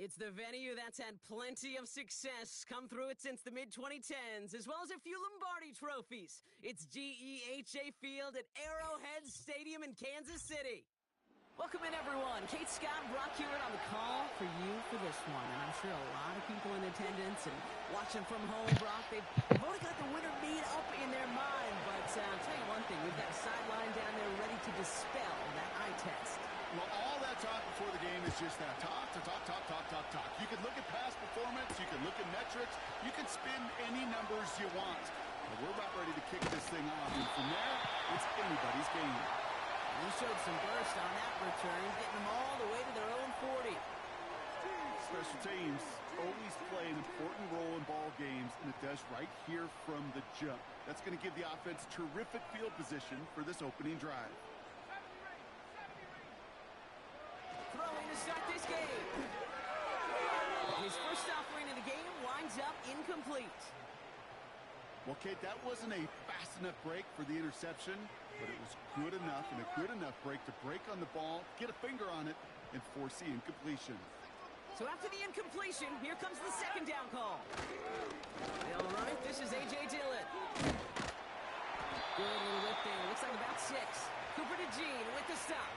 It's the venue that's had plenty of success come through it since the mid-2010s, as well as a few Lombardi trophies. It's GEHA Field at Arrowhead Stadium in Kansas City. Welcome in, everyone. Kate Scott, Brock Hewitt on the call for you for this one. And I'm sure a lot of people in attendance and watching from home, Brock, they've already got the winner made up in their mind. But I'll tell you one thing, we've got a sideline down there ready to dispel that eye test. Well, all that talk before the game is just that. Talk. You can look at past performance. You can look at metrics. You can spin any numbers you want. But we're about ready to kick this thing off. And from there, it's anybody's game. He showed some burst on that return, getting them all the way to their own 40. Special teams always play an important role in ball games, and it does right here from the jump. That's going to give the offense terrific field position for this opening drive. Throwing to start this game. His first offering of the game winds up incomplete. Well, Kate, that wasn't a fast enough break for the interception, but it was good enough and a good enough break to break on the ball, get a finger on it, and force the incompletion. So after the incompletion, here comes the second down call. All right, this is A.J. Dillon. Good little whip there. Looks like about 6. Cooper to Gene with the stop.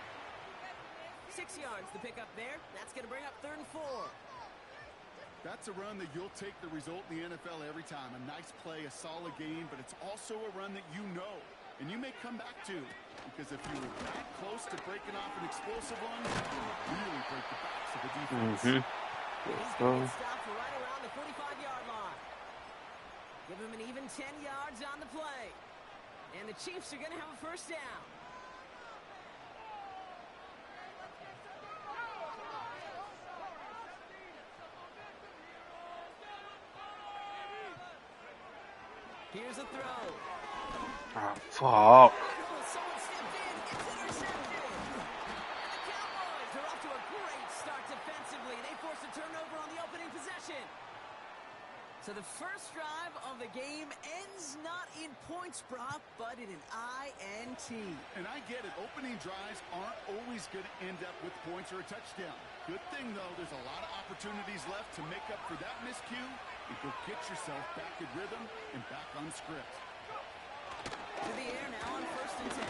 6 yards to pick up there. That's going to bring up 3rd and 4. That's a run that you'll take the result in the NFL every time. A nice play, a solid game, but it's also a run that you know and you may come back to, because if you were that close to breaking off an explosive one, you would really break the backs of the defense. He's going to stop right around the 45-yard line. Give him an even 10 yards on the play. And the Chiefs are going to have a first down. Here's a throw. Ah, fuck. Someone stepped in. It's intercepted. The Cowboys are off to a great start defensively. They force a turnover on the opening possession. So the first drive of the game ends not in points, Brock, but in an INT. And I get it. Opening drives aren't always going to end up with points or a touchdown. Good thing, though, there's a lot of opportunities left to make up for that miscue and go get yourself back in rhythm and back on script. To the air now on 1st and 10.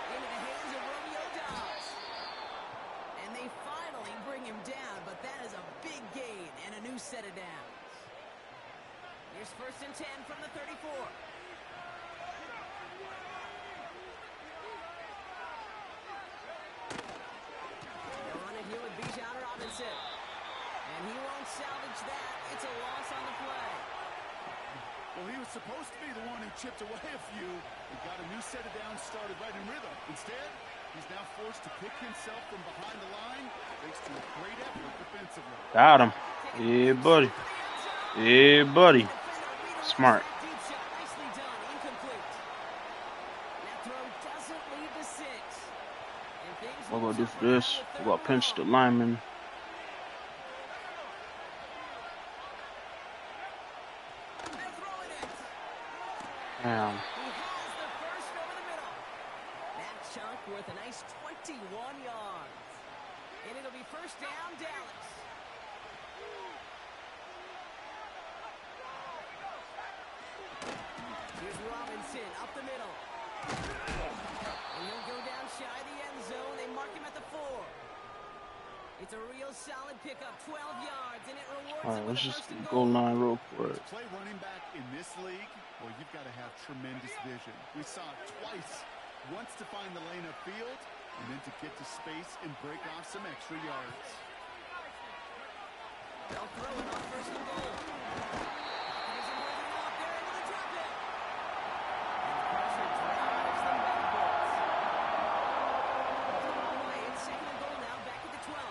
Into the hands of Romeo Dobbs. And they finally bring him down, but that is a big gain and a new set of downs. Here's 1st and 10 from the 34. They'll run it here with Bijan Robinson. And he won't salvage that. It's a loss on the play. Well, he was supposed to be the one who chipped away a few and got a new set of downs started right in rhythm. Instead, he's now forced to pick himself from behind the line thanks to a great effort defensively. Got him. Yeah, buddy. Yeah, buddy. Smart. Nicely done. Incomplete. That throw doesn't lead to 6. And things What we're gonna do for this? We're gonna pinch the lineman. Damn. He has the first over the middle. That chunk worth a nice 21 yards. And it'll be first down, Dallas. Here's Robinson up the middle. And he'll go down shy of the end zone. They mark him at the 4. It's a real solid pickup, 12 yards, and it rewards All right, him with let's a just first and go goal. line real quick. To play running back in this league, well, you've got to have tremendous vision. We saw it twice. Once to find the lane upfield, and then to get to space and break off some extra yards. They'll throw it on 1st and goal. He's holding off. They're able to drop it. And pressure drives them backwards. All the way. It's 2nd and goal now, back at the 12.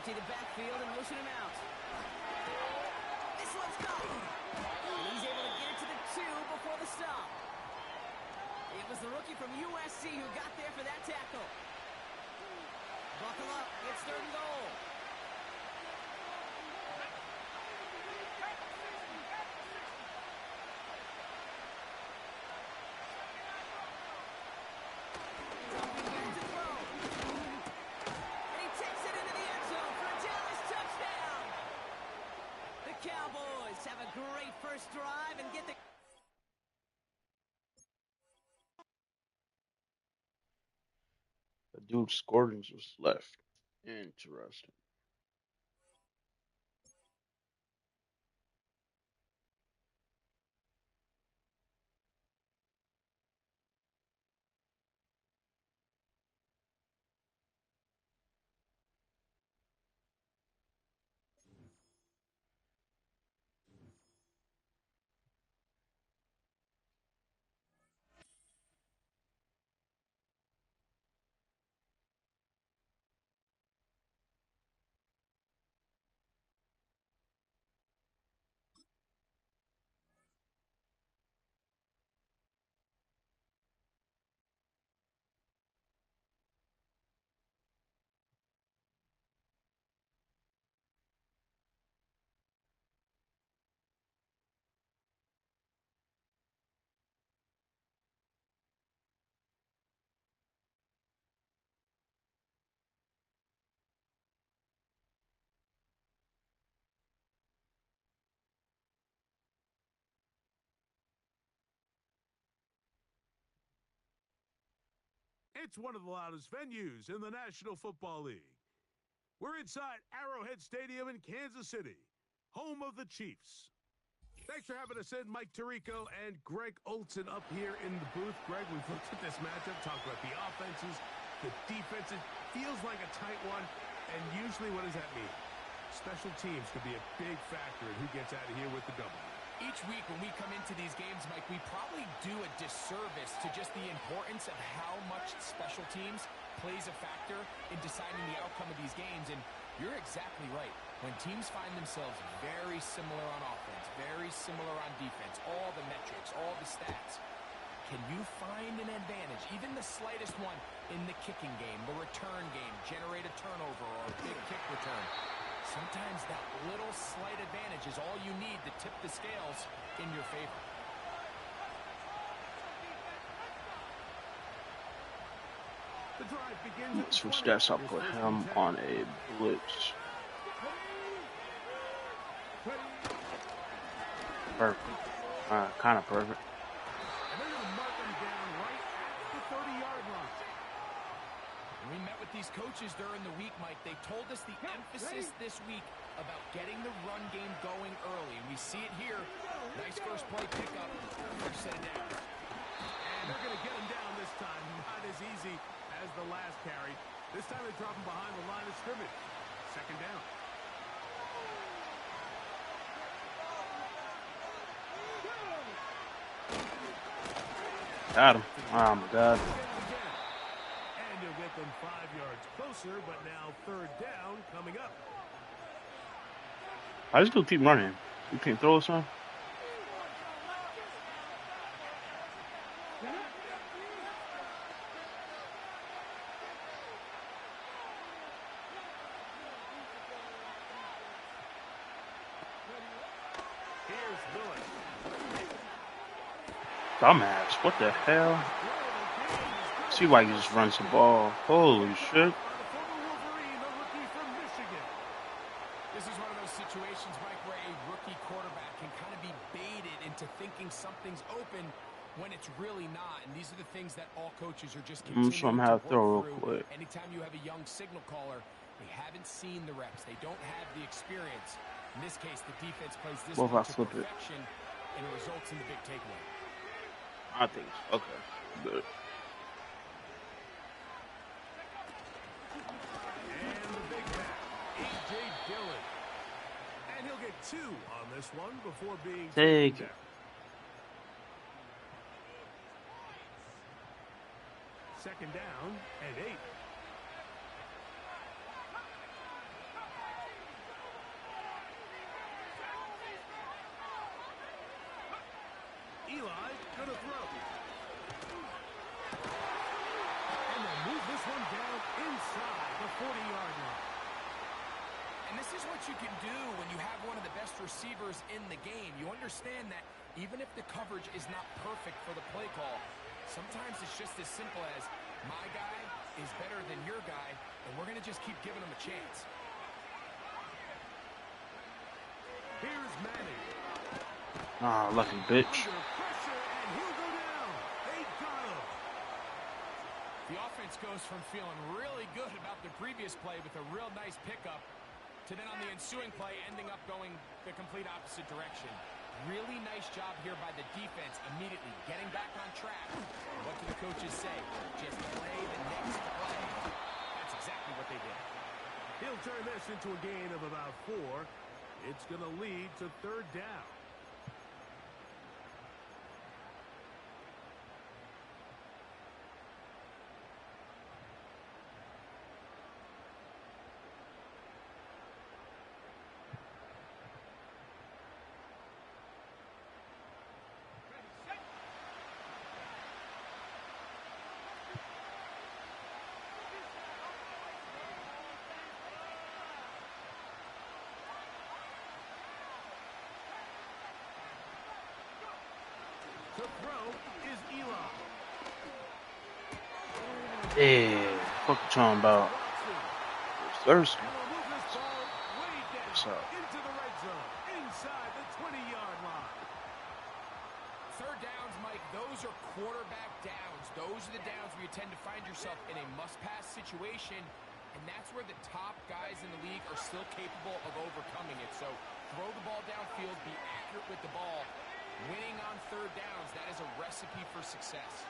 Empty the backfield and motion him out. This one's gone. And he's able to get it to the 2 before the stop. It was the rookie from USC who got there for that tackle. Buckle up. It's 3rd and goal. Dumping back to throw. this drive and get the... The dude scored and just left. Interesting. It's one of the loudest venues in the National Football League. We're inside Arrowhead Stadium in Kansas City, home of the Chiefs. Thanks for having us in, Mike Tirico and Greg Olson up here in the booth. Greg, we've looked at this matchup, talked about the offenses, the defenses. Feels like a tight one, and usually what does that mean? Special teams could be a big factor in who gets out of here with the W. Each week when we come into these games, Mike, we probably do a disservice to just the importance of how much special teams plays a factor in deciding the outcome of these games. And you're exactly right. When teams find themselves very similar on offense, very similar on defense, all the metrics, all the stats, can you find an advantage, even the slightest one, in the kicking game, the return game, generate a turnover or a big kick return? Sometimes that little slight advantage is all you need to tip the scales in your favor. The drive begins at the Switch 20. that, I'll put him on a blitz. Perfect. Kind of perfect. And they're going to mark him down right at the 30-yard line. We met with these coaches during the week, Mike. They told us the emphasis this week about getting the run game going early. And we see it here. Nice first play pickup. First set it down. And they're going to get him down this time. Not as easy as the last carry. This time they drop him behind the line of scrimmage. Second down. Got him. Oh my God. And you'll get them 5 yards closer, but now third down coming up. I just do keep running. You can't throw us on. Dumbass, what the hell? See why he just runs the ball. Holy shit. This is one of those situations, Mike, where a rookie quarterback can kind of be baited into thinking something's open when it's really not. And these are the things that all coaches are just continuing show him how to throw work real quick. Anytime you have a young signal caller, they haven't seen the reps. They don't have the experience. In this case, the defense plays this Well, if I to flip it. perfection, and it results in the big takeaway. I think so. Okay. Good. And the big back, A.J. Dillon. And he'll get 2 on this one before being Take taken it. down. Second down and 8. Eli gonna throw. And they'll move this one down inside the 40-yard line. And this is what you can do when you have one of the best receivers in the game. You understand that even if the coverage is not perfect for the play call, sometimes it's just as simple as my guy is better than your guy, and we're going to just keep giving him a chance. Here's Manning. Ah, lucky bitch. Under pressure, and he'll go down. They got him. The offense goes from feeling really good about their previous play with a real nice pickup to then on the ensuing play ending up going the complete opposite direction. Really nice job here by the defense immediately getting back on track. What do the coaches say? Just play the next play. That's exactly what they did. He'll turn this into a gain of about 4. It's going to lead to 3rd down. To throw is Eli. Yeah, fuck you talking about? It's thirsty. And we'll move this ball way What's down up? into the red zone, inside the 20-yard line. 3rd downs, Mike, those are quarterback downs. Those are the downs where you tend to find yourself in a must-pass situation, and that's where the top guys in the league are still capable of overcoming it. So throw the ball downfield, be accurate with the ball. Winning on 3rd downs, that is a recipe for success.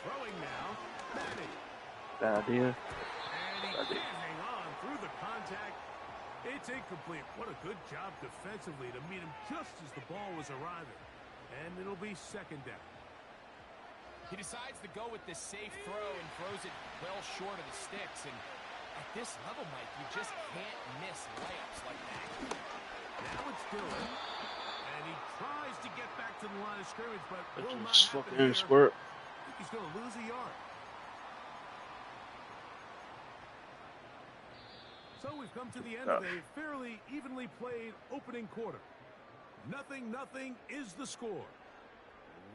Throwing now, Madden. Bad idea. And he can't hang on through the contact. It's incomplete. What a good job defensively to meet him just as the ball was arriving. And it'll be 2nd down. He decides to go with this safe throw and throws it well short of the sticks. And at this level, Mike, you just can't miss layups like that. Now it's Dillon. And he tries to get back to the line of scrimmage, but will not Just happen fucking here. squirt. I think he's going to lose a yard. So we've come to the end of a fairly evenly played opening quarter. 0-0 is the score.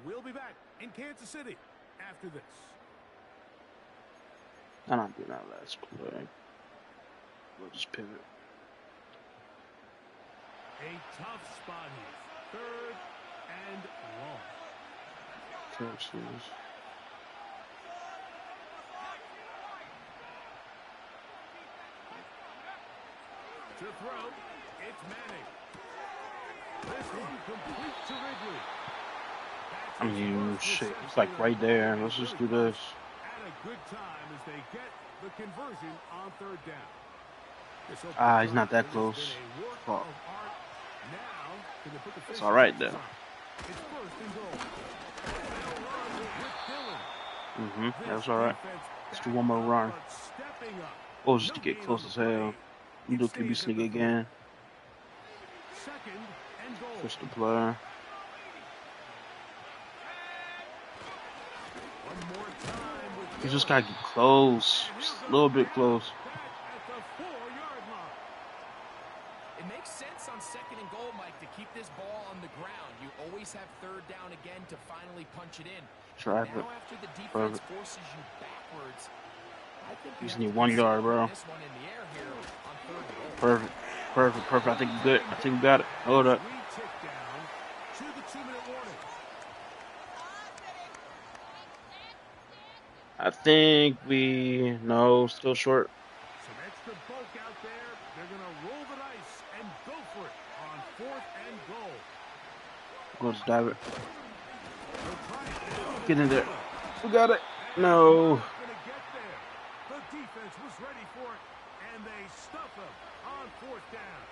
We'll be back in Kansas City after this. I'm not doing that last play. We'll just pivot. A tough spot here. 3rd and long. Catches. To throw, it's Manning. This one complete to Ridley. I mean, shit. It's like right there. Let's just do this. At a good time as they get the conversion on 3rd down. This opening Ah, he's not that drive has close. been a work Fuck. of art. Now, can they put the It's finish all right, on though. this time? It's 1st and goal. They'll run with Dillon. That's all right. Let's do one more run. Stepping up. Oh, just to get close as hell. You do QB sneak again. 2nd and goal. Push the player. One more time with You just gotta get close. Just a little bit close. at the 4-yard line. It makes sense on 2nd and goal, Mike, to keep this ball on the ground. You always have 3rd down again to finally punch it in. Drive it. Now after the defense Perfect. forces you backwards, I think You just have need to 1 consider yard, bro. this one in the air here on 3rd and goal. Perfect. Perfect. Perfect. I think you're good. I think we got it. Hold up. We tick down to the 2-minute warning. I think we... No, still short. Some extra bulk out there. They're going to roll the dice and go for it on 4th and goal. Go just dive it. They'll try it now. Get in there. We got it. No. Not going to get there. The defense was ready for it, and they stuff him on 4th down.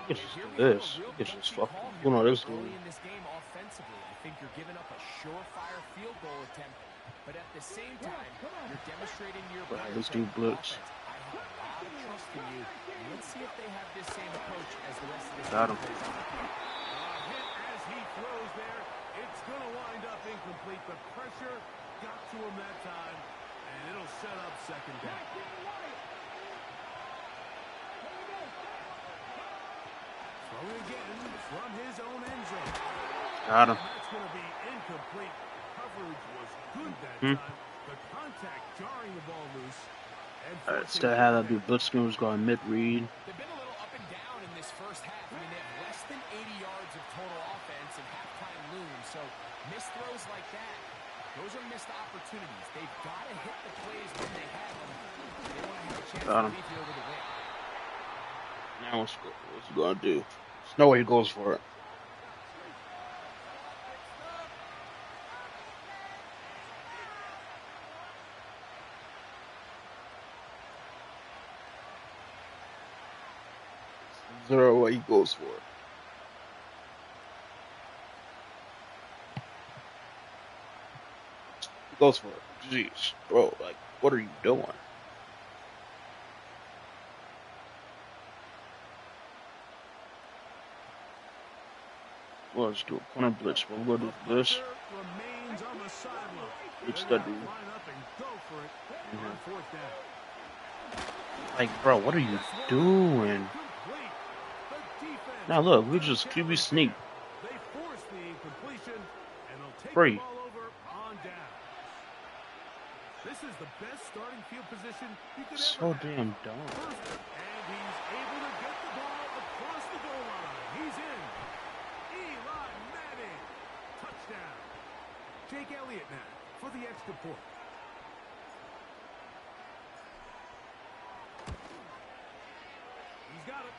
Get just do this. Get just fucking... You know this Early dude. in this game offensively, I think you're giving up a surefire field goal attempt, but at the same time, you're demonstrating your Bro, players this that dude blitz. offense, I have a lot of trust in you. Let's see if they have this same approach as the rest of this Got him. game plays out. Hit as he throws there. It's going to wind up incomplete. The pressure got to him that time, and it'll set up 2nd down. Throwing again from his own end zone. Got him. And that's going to be incomplete. Coverage was good that time. The contact jarring the ball loose. And Instead of having to do blitz screens going mid read. They've been a little up and down in this first half. I mean, they have less than 80 yards of total offense and halftime looms. So missed throws like that, those are missed opportunities. They've got to hit the plays when they have them. They want to have a chance to leave here with a win. Now what's he gonna do? There's no way he goes for it. Zero way he goes for it. He goes for it. Jeez, bro, like, what are you doing? Well, let's do a corner blitz. We'll go do this. Blitz that dude. Like, bro, what are you doing? Now look, we just QB sneak. Free. This is the best starting field position you could So ever have. damn dumb. And he's able to get the ball across the goal line. He's in. Eli Madden. Touchdown. Jake Elliott now for the extra point. He's got it.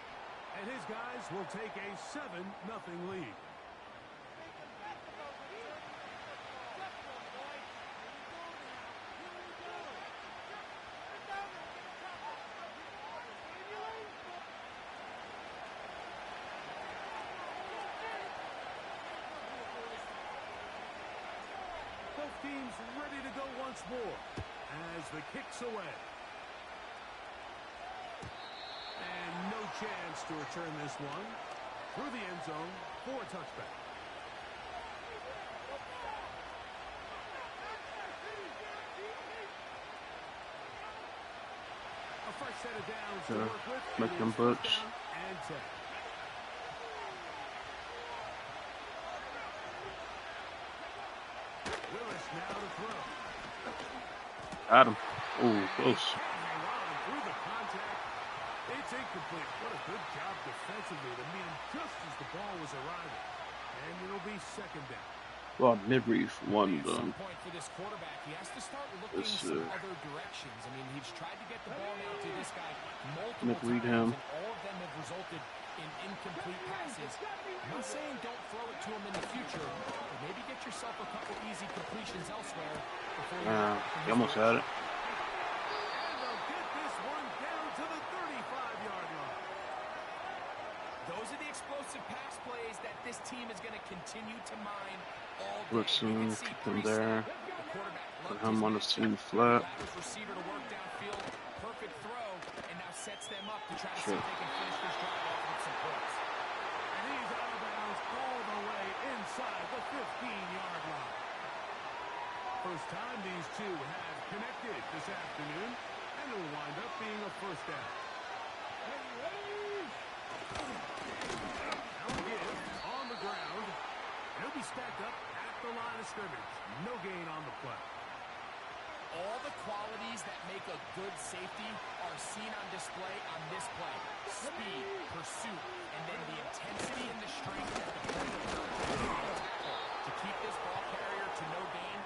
And his guys will take a 7-0 lead. Both teams ready to go once more as the kick's away. And no chance to return this one through the end zone for a touchback. A fresh set of downs to work with. Make them It is books. first down and 10. Willis now to throw. Got him. Ooh, close. Through the contact. It's incomplete. What a good job defensively to meet him just as the ball was arriving. And it'll be second down. Well, mid read for one At some done. point for this quarterback, he has to start looking some other directions. I mean, he's tried to get the ball now to this guy multiple McReed times, him. and all of them have resulted in incomplete passes. I'm not saying don't throw it to him in the future, but maybe get yourself a couple easy completions elsewhere before you He almost had it. And they'll get this one down to the 35-yard line. Those are the explosive pass plays that this team is going to continue to mine all day. Let's see, You can see keep him pre-snap, there. the quarterback Put loved him his on the matchup. seam flat. Allowed his receiver to work downfield, perfect throw, and now sets them up to try to see Sure. if they can finish this drive off with some points. And he's out of bounds all the way inside the 15-yard line. First time these two have connected this afternoon, and it'll wind up being a first down. Now give on the ground. He'll be stacked up at the line of scrimmage. No gain on the play. All the qualities that make a good safety are seen on display on this play. Speed, pursuit, and then the intensity and the strength at the point of contact. To keep this ball carrier to no gain,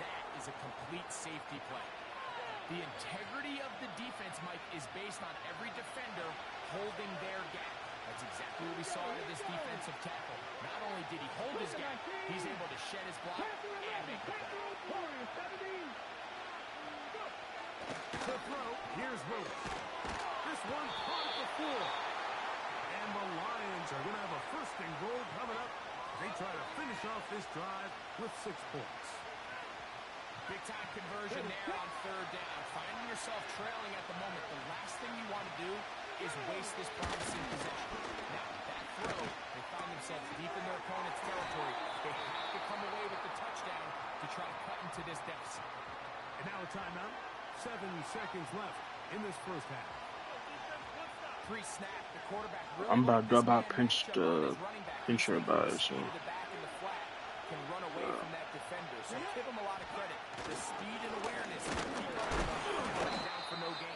that is a complete safety play. The integrity of the defense, Mike, is based on every defender holding their gap. That's exactly what we saw with this defensive tackle. Not only did he hold his gap, he's able to shed his block and make the play. To throw, here's Willis. This one caught at the floor. And the Lions are going to have a first and goal coming up. They try to finish off this drive with 6 points. Big-time conversion there on third down. Finding yourself trailing at the moment, the last thing you want to do is waste this promising possession. Now, that throw, they find themselves deep in their opponent's territory. They have to come away with the touchdown to try to cut into this deficit. And now a timeout. 7 seconds left in this first half. Pre-snap, the quarterback really I'm about to liked this man pinch matchup on the his running back. pincher He's about able to it, so speed to the back in the flat, can run away from that defender. So give him a lot of credit. The speed and awareness to keep up with him, down for no gain.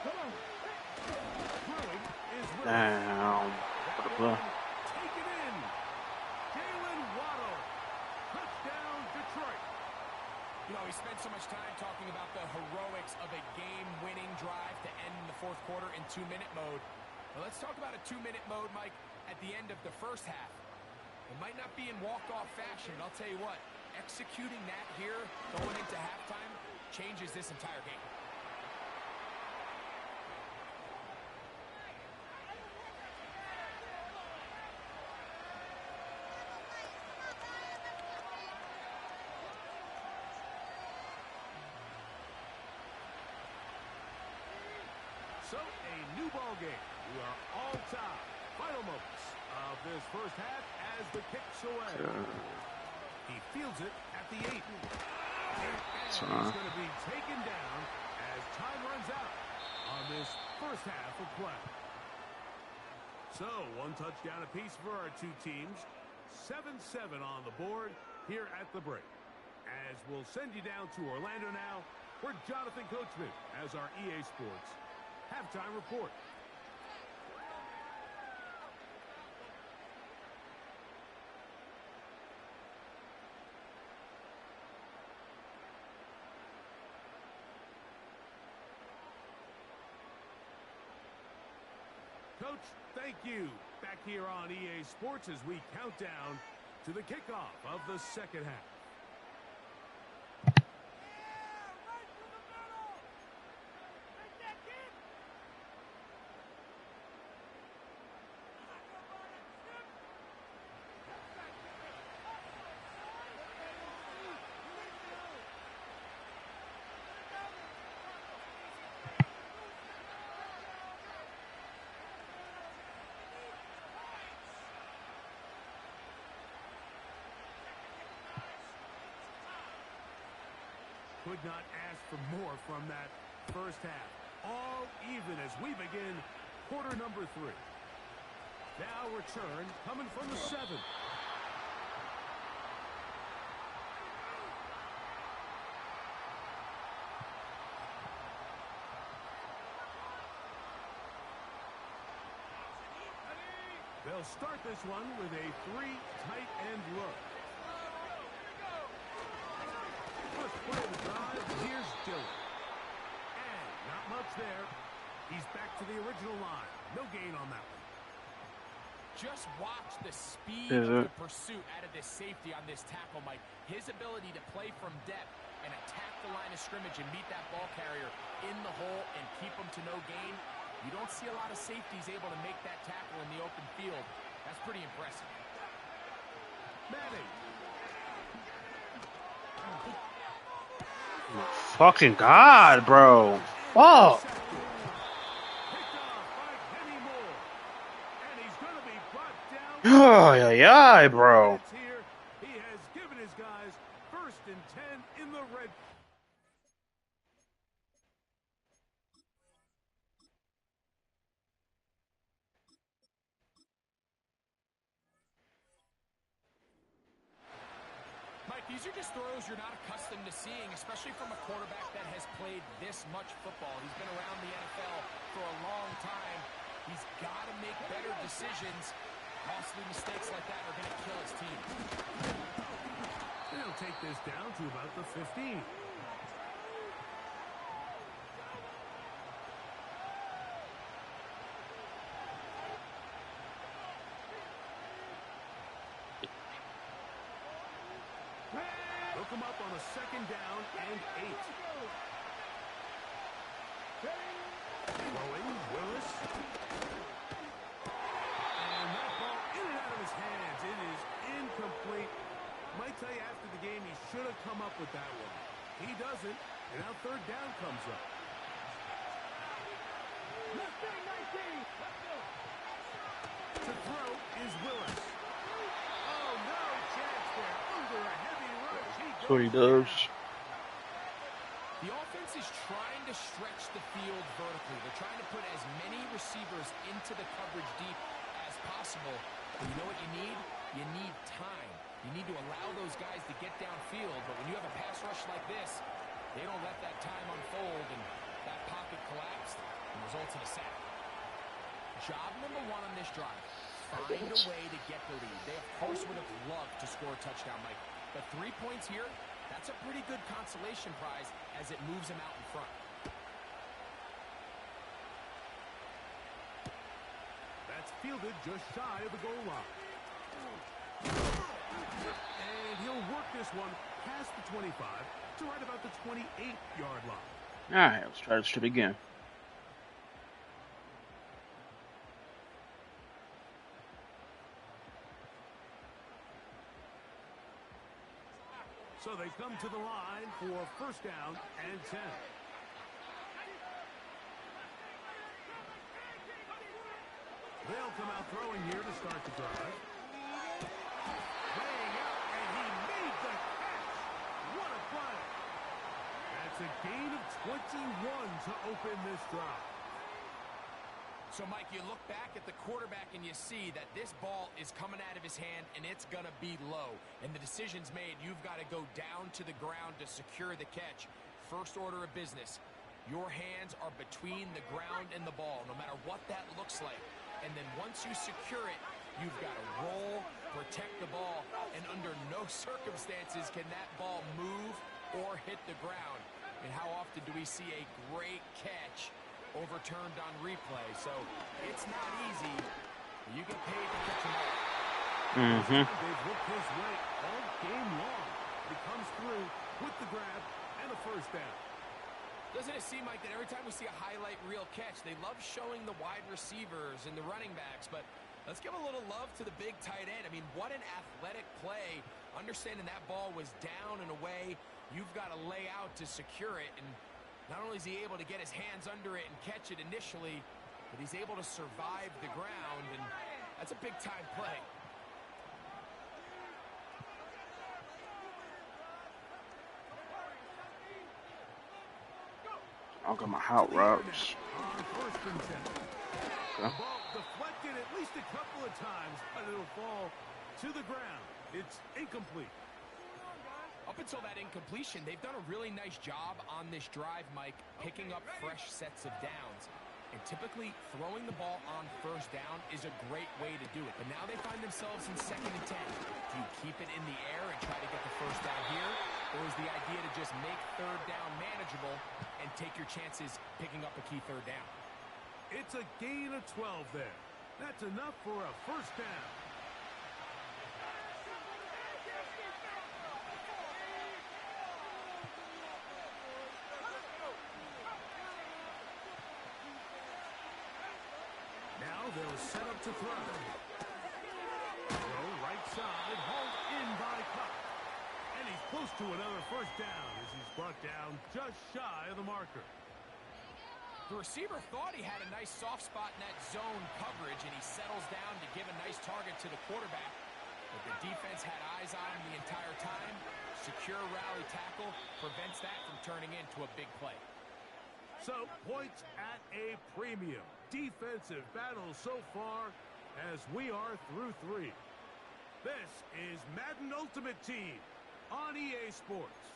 Throwing is Willis. Damn. That one taken in. Jalen Waddle. Touchdown, Detroit. You know, we spent so much time talking about the heroics of a game-winning drive to end in the fourth quarter in 2-minute mode. Well, let's talk about a 2-minute mode, Mike, at the end of the first half. It might not be in walk-off fashion. I'll tell you what, executing that here going into halftime changes this entire game. So, a new ball game. We are all tied. Final moments of this first half as the kick's away. He fields it at the 8. And he's going to be taken down as time runs out on this first half of play. So, one touchdown apiece for our two teams. 7-7 on the board here at the break. As we'll send you down to Orlando now, where Jonathan Coachman has our EA Sports halftime report. Coach, thank you. Back here on EA Sports as we count down to the kickoff of the second half. Could not ask for more from that first half. All even as we begin quarter number 3. Now return coming from the 7. They'll start this one with a 3 tight end look. First play of the drive, here's Dillon. And not much there. He's back to the original line. No gain on that one. Just watch the speed of the pursuit out of this safety on this tackle, Mike. His ability to play from depth and attack the line of scrimmage and meet that ball carrier in the hole and keep him to no gain. You don't see a lot of safeties able to make that tackle in the open field. That's pretty impressive. Madden. Fucking God, bro. Fuck. Oh, yeah, bro. He has given his guys 1st and 10 in the red. Mike, these are just throws you're not accustomed to seeing, especially from a quarterback that has played this much football. He's been around the NFL for a long time. He's got to make better decisions. Costly mistakes like that are going to kill his team. They'll take this down to about the 15. Look him up on a 2nd down and 8. Throwing, Willis. And that ball in and out of his hands. It is incomplete. Might tell you after the game he should have come up with that one. He doesn't, and now 3rd down comes up. To throw is Willis. Oh, no chance there. Under a heavy rush. That's what he does. The offense is trying to stretch the field vertically. They're trying to put as many receivers into the coverage deep as possible. But you know what you need? You need time. You need to allow those guys to get downfield. But when you have a pass rush like this, they don't let that time unfold, and that pocket collapsed. results in a sack. Job number one on this drive, find a way to get the lead. They, of course, would have loved to score a touchdown, Mike. But 3 points here, that's a pretty good consolation prize as it moves them out in front. That's fielded just shy of the goal line. And he'll work this one past the 25 to right about the 28-yard line. All right, let's try this shit again. So they come to the line for first down and 10. They'll come out throwing here to start the drive. Laying out, and he made the catch. What a play. That's a gain of 21 to open this drive. So, Mike, you look back at the quarterback and you see that this ball is coming out of his hand and it's going to be low. And the decision's made. You've got to go down to the ground to secure the catch. First order of business. Your hands are between the ground and the ball, no matter what that looks like. And then once you secure it, you've got to roll, protect the ball, and under no circumstances can that ball move or hit the ground. And how often do we see a great catch overturned on replay? So it's not easy. You get paid to catch them all. They've looked his way all game long. He comes through with the grab and a first down. Doesn't it seem like that every time we see a highlight reel catch, they love showing the wide receivers and the running backs, but let's give a little love to the big tight end. I mean, what an athletic play. Understanding that ball was down and away, you've got to lay out to secure it, and not only is he able to get his hands under it and catch it initially, but he's able to survive the ground, and that's a big-time play. I'll get my hot routes. The ball deflected at least a couple of times, but it'll fall to the ground. It's incomplete. Up until that incompletion, they've done a really nice job on this drive, Mike, picking up fresh sets of downs. And typically, throwing the ball on first down is a great way to do it. But now they find themselves in 2nd and 10. Do you keep it in the air and try to get the first down here? Or is the idea to just make third down manageable and take your chances picking up a key third down? It's a gain of 12 there. That's enough for a first down. Now they'll set up to throw. Throw right side, hauled in by Cox. And he's close to another first down as he's brought down just shy of the marker. The receiver thought he had a nice soft spot in that zone coverage, and he settles down to give a nice target to the quarterback. But the defense had eyes on him the entire time. Secure rally tackle prevents that from turning into a big play. So, points at a premium. Defensive battle so far as we are through 3. This is Madden Ultimate Team on EA Sports.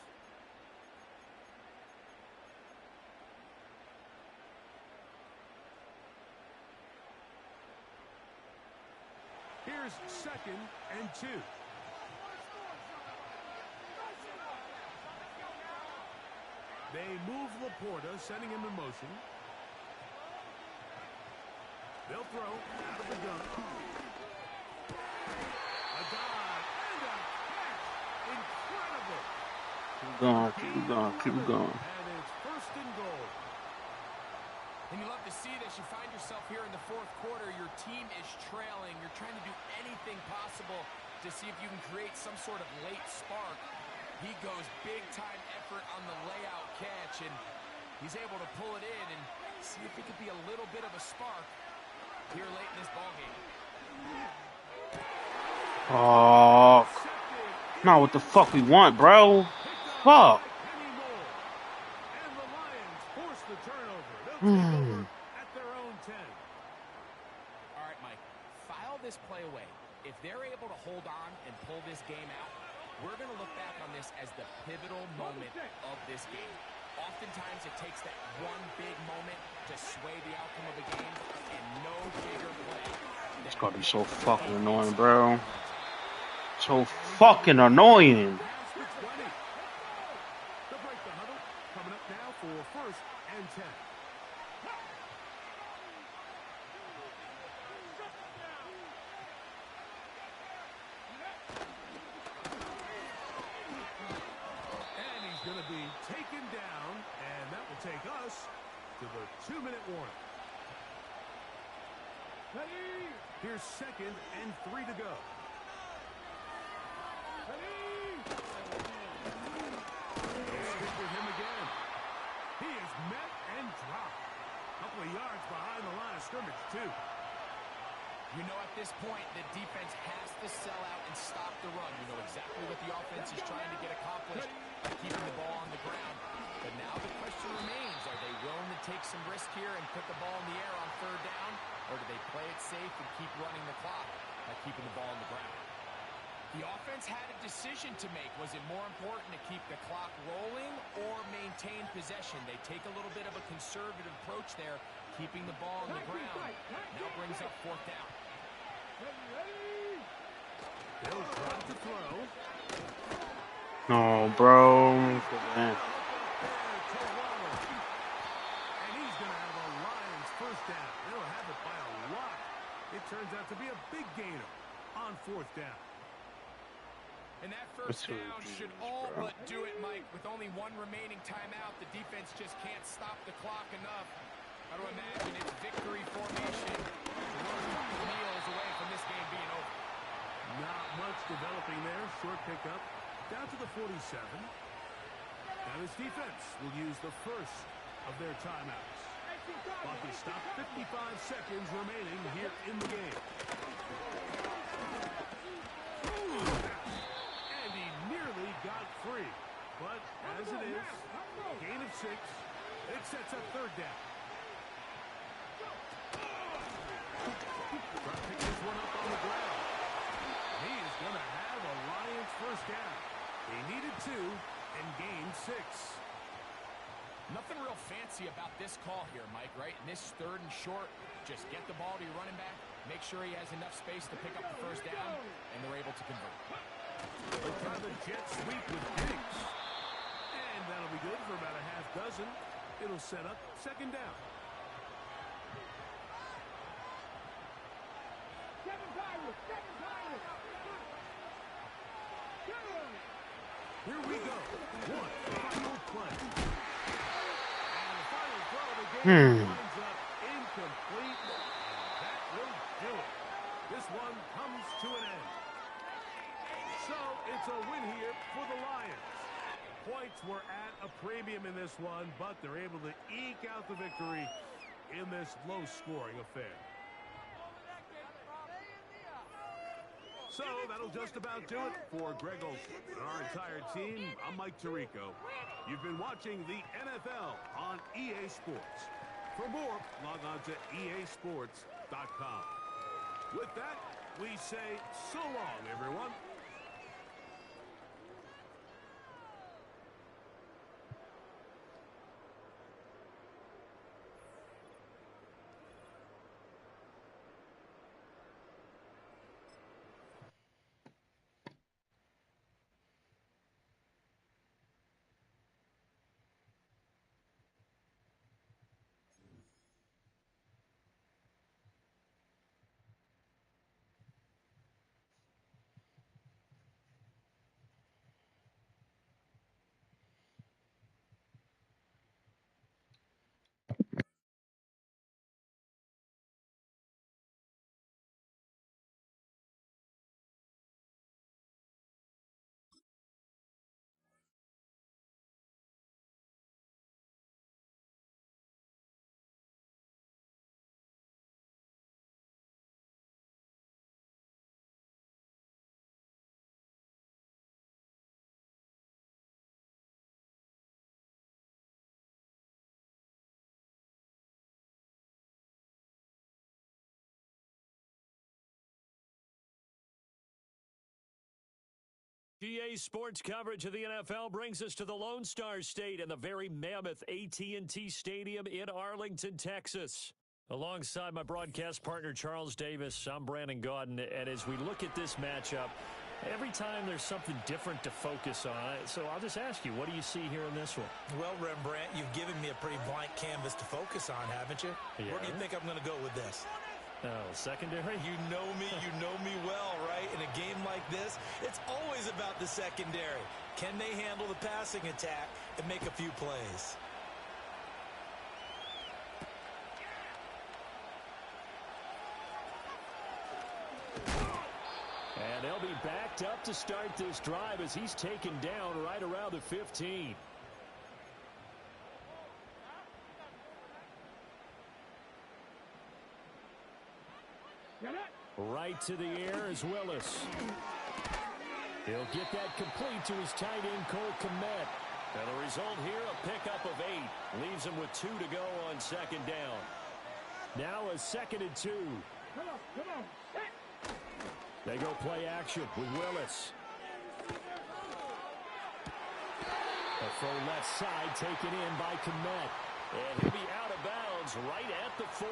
Here's 2nd and 2. They move Laporta, sending him in motion. They'll throw out of the gun. A dive and a catch. Incredible. Keep going, keep going, keep going. And it's 1st and goal. And you love to see this. You find yourself here in the 4th quarter. Your team is trailing. You're trying to do anything possible to see if you can create some sort of late spark. He goes big-time effort on the layout catch, and he's able to pull it in and see if it could be a little bit of a spark here late in this ballgame. Oh, not what the fuck we want, bro. Fuck. And the Lions force the turnover. They'll take over at their own 10. All right, Mike, file this play away. If they're able to hold on and pull this game out, we're going to look back on this as the pivotal moment of this game. Oftentimes it takes that one big moment to sway the outcome of a game, and no bigger play. It's gonna be so fucking annoying, bro. So fucking annoying. They'll break the huddle. Coming up now for 1st and 10. And he's going to be taken down, and that will take us to the 2-minute warning. Here's 2nd and 3 to go. Stick with him again. He is met and dropped. A couple of yards behind the line of scrimmage, too. You know, at this point, the defense has to sell out and stop the run. You know exactly what the offense is trying to get accomplished by keeping the ball on the ground. But now the question remains, are they willing to take some risk here and put the ball in the air on 3rd down? Or do they play it safe and keep running the clock by keeping the ball on the ground? The offense had a decision to make. Was it more important to keep the clock rolling or maintain possession? They take a little bit of a conservative approach there, keeping the ball on the ground. Now brings up 4th down. They'll try to throw. No, bro. And he's going to have a Lions 1st down. They'll have it by a lot. It turns out to be a big gainer on 4th down. And that 1st down should all but do it, Mike. With only one remaining timeout, the defense just can't stop the clock enough. Got to imagine it's victory formation. We're a couple meals away from this game being over. Not much developing there. Short pickup. Down to the 47. Now this defense will use the 1st of their timeouts. Clock is stopped. 55 seconds remaining here in the game. And he nearly got free. But as it is, gain of 6. It sets up 3rd down. Try to pick this one up on the ground. He is going to have a Lions 1st down. He needed 2 and gained 6. Nothing real fancy about this call here, Mike, right? In this 3rd and short, just get the ball to your running back, make sure he has enough space to pick up the 1st down, and they're able to convert. They'll try the jet sweep with Diggs. And that'll be good for about a half dozen. It'll set up 2nd down. Here we go. One final play. And the final throw of the game winds up incomplete. And that will do it. This one comes to an end. So it's a win here for the Lions. Points were at a premium in this one, but they're able to eke out the victory in this low-scoring affair. So that'll just about do it for Greg Olsen and our entire team. I'm Mike Tirico. You've been watching the NFL on EA Sports. For more, log on to easports.com. With that, we say so long, everyone. GA Sports coverage of the NFL brings us to the Lone Star State and the very mammoth AT&T Stadium in Arlington, Texas. Alongside my broadcast partner, Charles Davis, I'm Brandon Gaudin, and as we look at this matchup, every time there's something different to focus on. So I'll just ask you, what do you see here in this one? Well, Rembrandt, you've given me a pretty blank canvas to focus on, haven't you? Yeah. Where do you think I'm going to go with this? Oh, secondary? You know me well, right? In a game like this, it's always about the secondary. Can they handle the passing attack and make a few plays? And they'll be backed up to start this drive as he's taken down right around the 15. Right to the air is Willis. He'll get that complete to his tight end, Cole Kmet. And the result here, a pickup of 8. Leaves him with 2 to go on second down. Now a 2nd and 2. They go play action with Willis. A full left side taken in by Kmet. And he'll be out of bounds right at the 40.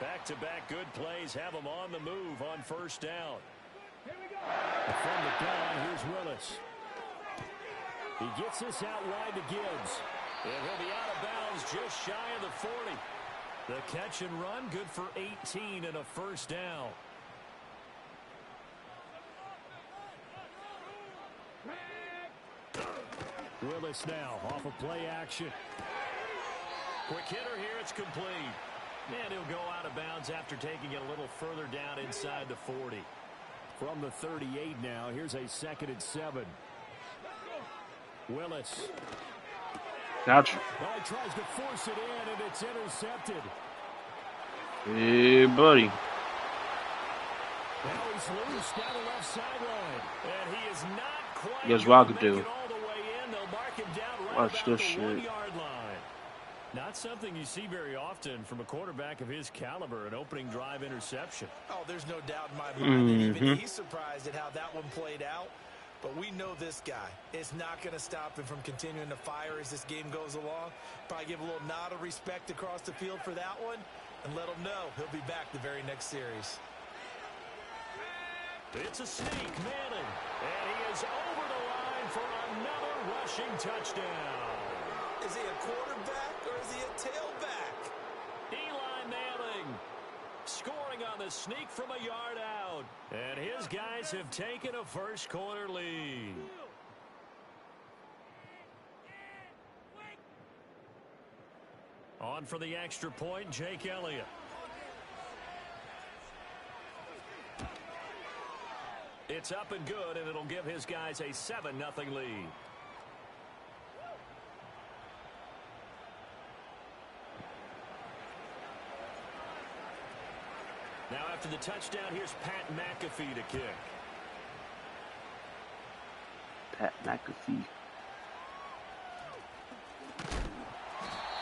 Back-to-back good plays have him on the move on first down. From the gun, here's Willis. He gets this out wide to Gibbs. And he'll be out of bounds just shy of the 40. The catch and run, good for 18 and a first down. Willis now off of play action. Quick hitter here, it's complete. And he'll go out of bounds after taking it a little further down inside the 40. From the 38 now, here's a 2nd and 7. Willis. Gotcha. Well, he tries to force it in, and it's intercepted. Hey, buddy. Now he's loose down the left sideline. And he is not quite Guess what I could make do? it all the way in. They'll mark him down right Watch about this the shit. 1-yard line. Not something you see very often from a quarterback of his caliber, an opening drive interception. Oh, there's no doubt in my mind that even he's surprised at how that one played out. But we know this guy is not going to stop him from continuing to fire as this game goes along. Probably give a little nod of respect across the field for that one and let him know he'll be back the very next series. It's a sneak, Manning. And he is over the line for another rushing touchdown. Is he a quarterback or is he a tailback? Eli Manning scoring on the sneak from a yard out. And his guys have taken a first quarter lead. On for the extra point, Jake Elliott. It's up and good, and it'll give his guys a 7-0 lead. Now after the touchdown, here's Pat McAfee to kick. Pat McAfee.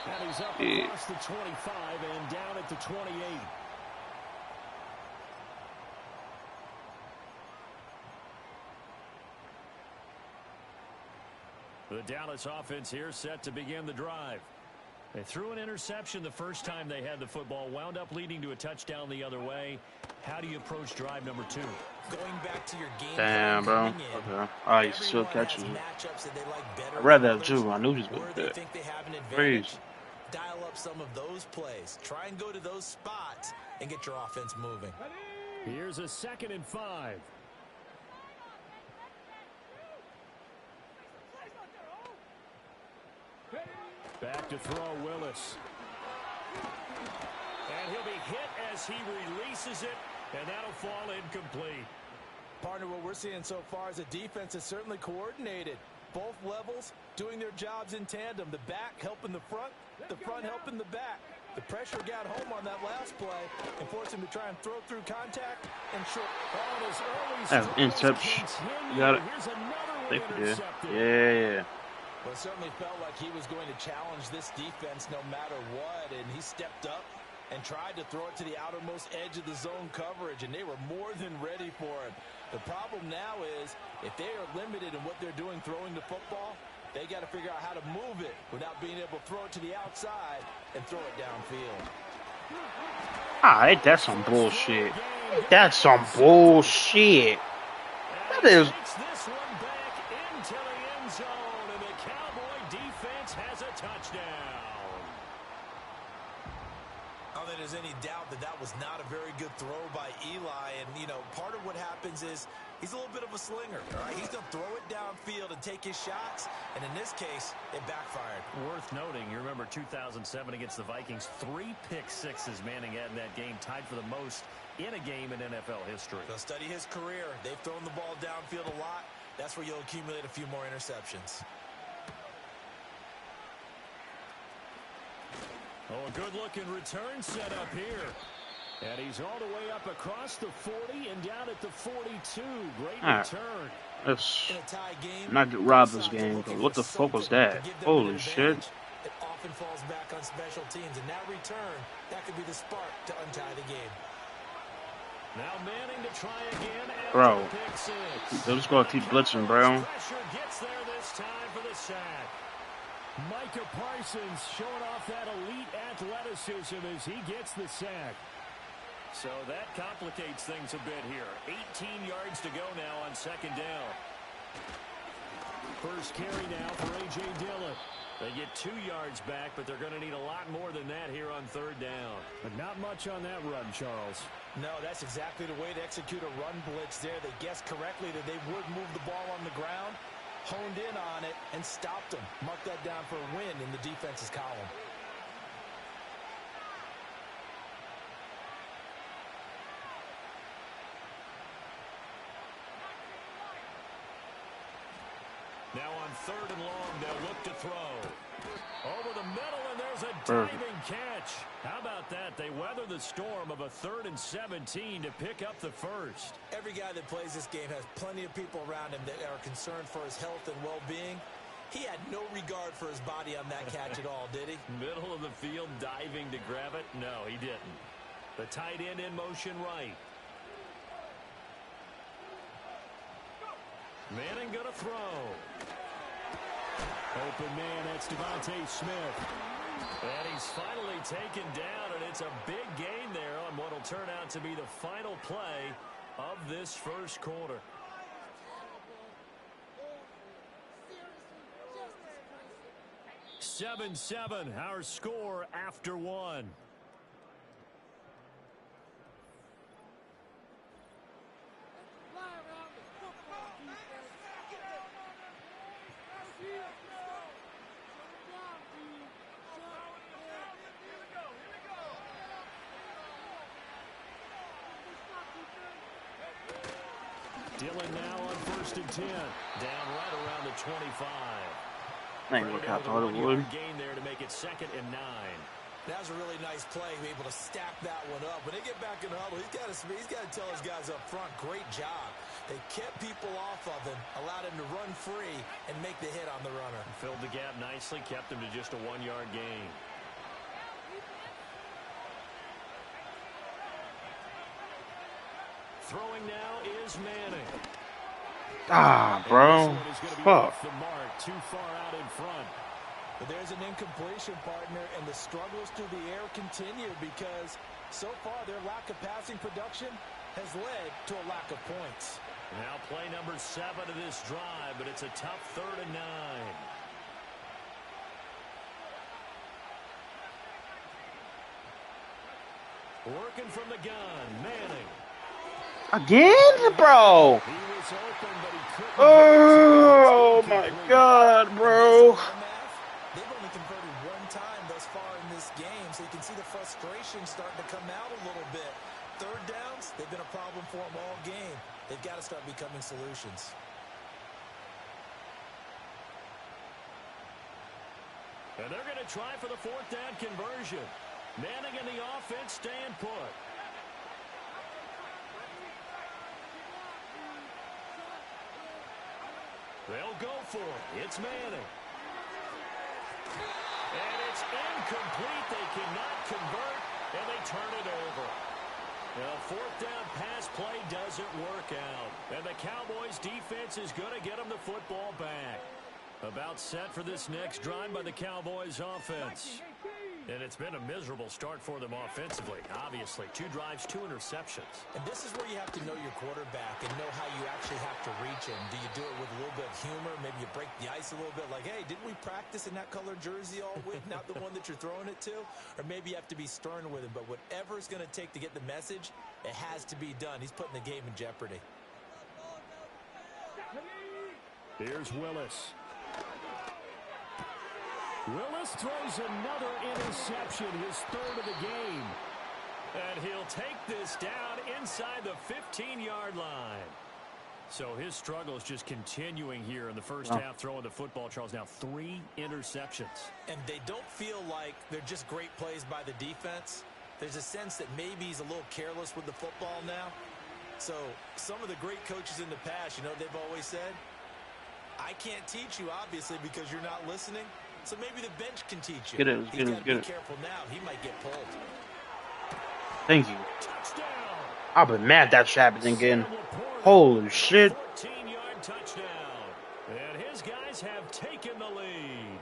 And he's up across the 25 and down at the 28. The Dallas offense here set to begin the drive. They threw an interception the first time they had the football, wound up leading to a touchdown the other way. How do you approach drive number 2? Going back to your game. Damn, bro. Okay. All right, still catching it. I'd rather have 2. I knew he was going to do that. Crazy. Dial up some of those plays. Try and go to those spots and get your offense moving. Here's a 2nd and 5. Back to throw, Willis. And he'll be hit as he releases it, and that'll fall incomplete. Partner, what we're seeing so far is a defense that's certainly coordinated. Both levels doing their jobs in tandem. The back helping the front helping the back. The pressure got home on that last play and forced him to try and throw through contact and short. That's interception. You got it. Thank you. Yeah. Well, it certainly felt like he was going to challenge this defense no matter what, and he stepped up and tried to throw it to the outermost edge of the zone coverage, and they were more than ready for it. The problem now is if they are limited in what they're doing throwing the football, they got to figure out how to move it without being able to throw it to the outside and throw it downfield. Ah, ain't that some bullshit? Ain't that some bullshit? That is. This one back into the end zone, and the Cowboy defense has a touchdown. I don't think there's any doubt that that was not a very good throw by Eli. And, you know, part of what happens is he's a little bit of a slinger. All right? He's going to throw it downfield and take his shots. And in this case, it backfired. Worth noting, you remember 2007 against the Vikings, 3 pick-sixes Manning had in that game, tied for the most in a game in NFL history. They'll study his career. They've thrown the ball downfield a lot. That's where you'll accumulate a few more interceptions. Oh, a good-looking return set up here. And he's all the way up across the 40 and down at the 42. Great return. Let's not get robbed this game, but what the fuck was that? Holy shit. It often falls back on special teams, and that return, that could be the spark to untie the game. Now Manning to try again. Bro, they're just gonna keep blitzing, bro. Pressure gets there this time for the sack. Micah Parsons showing off that elite athleticism as he gets the sack. So that complicates things a bit here. 18 yards to go now on second down. First carry now for A.J. Dillon. They get 2 yards back, but they're going to need a lot more than that here on third down. But not much on that run, Charles. No, that's exactly the way to execute a run blitz there. They guessed correctly that they would move the ball on the ground, honed in on it, and stopped them. Mark that down for a win in the defense's column. Now on third and long, they'll look to throw. Over the middle, and there's a diving catch. How about that? They weather the storm of a 3rd and 17 to pick up the first. Every guy that plays this game has plenty of people around him that are concerned for his health and well-being. He had no regard for his body on that catch at all, did he? Middle of the field, diving to grab it? No, he didn't. The tight end in motion right. Manning gonna throw. Open man, that's Devontae Smith. And he's finally taken down, and it's a big gain there on what will turn out to be the final play of this first quarter. Seriously, 7-7, our score after one. Dillon now on 1st and 10. Down right around the 25. I ain't look how thought it would. Gain there to make it 2nd and 9. That was a really nice play, be able to stack that one up. When they get back in the huddle, he's got to tell his guys up front, great job. They kept people off of him, allowed him to run free and make the hit on the runner. Filled the gap nicely, kept him to just a 1-yard gain. Throwing now is Manning. Ah, bro. Fuck. The mark too far out in front. But there's an incompletion, partner, and the struggles through the air continue because so far their lack of passing production has led to a lack of points. Now play number 7 of this drive, but it's a tough 3rd and 9. Working from the gun, Manning. Again, bro. Oh my God, bro. They've only converted 1 time thus far in this game, so you can see the frustration starting to come out a little bit. 3rd downs, they've been a problem for them all game. They've got to start becoming solutions. And they're going to try for the 4th down conversion. Manning and the offense staying put. They'll go for it. It's Manning. And it's incomplete. They cannot convert. and they turn it over. The fourth down pass play doesn't work out. And the Cowboys defense is going to get them the football back. About set for this next drive by the Cowboys offense. And it's been a miserable start for them offensively. Obviously, 2 drives, 2 interceptions. And this is where you have to know your quarterback and know how you actually have to reach him. Do you do it with a little bit of humor? Maybe you break the ice a little bit like, hey, didn't we practice in that color jersey all week, not the one that you're throwing it to? Or maybe you have to be stern with him. But whatever it's going to take to get the message, it has to be done. He's putting the game in jeopardy. Here's Willis. Willis throws another interception, his 3rd of the game. And he'll take this down inside the 15-yard line. So his struggle is just continuing here in the first half, throwing the football, Charles. Now 3 interceptions. And they don't feel like they're just great plays by the defense. There's a sense that maybe he's a little careless with the football now. So some of the great coaches in the past, you know, they've always said, I can't teach you, obviously, because you're not listening. So maybe the bench can teach you. He's got to be careful now. He might get pulled. Thank you. I've been mad that shit happened again. Holy shit. 14-yard touchdown. And his guys have taken the lead.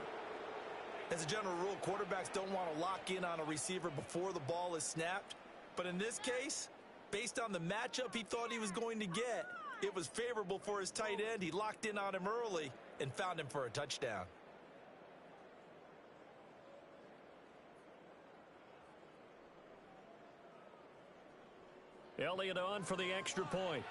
As a general rule, quarterbacks don't want to lock in on a receiver before the ball is snapped. But in this case, based on the matchup he thought he was going to get, it was favorable for his tight end. He locked in on him early and found him for a touchdown. Elliott on for the extra point.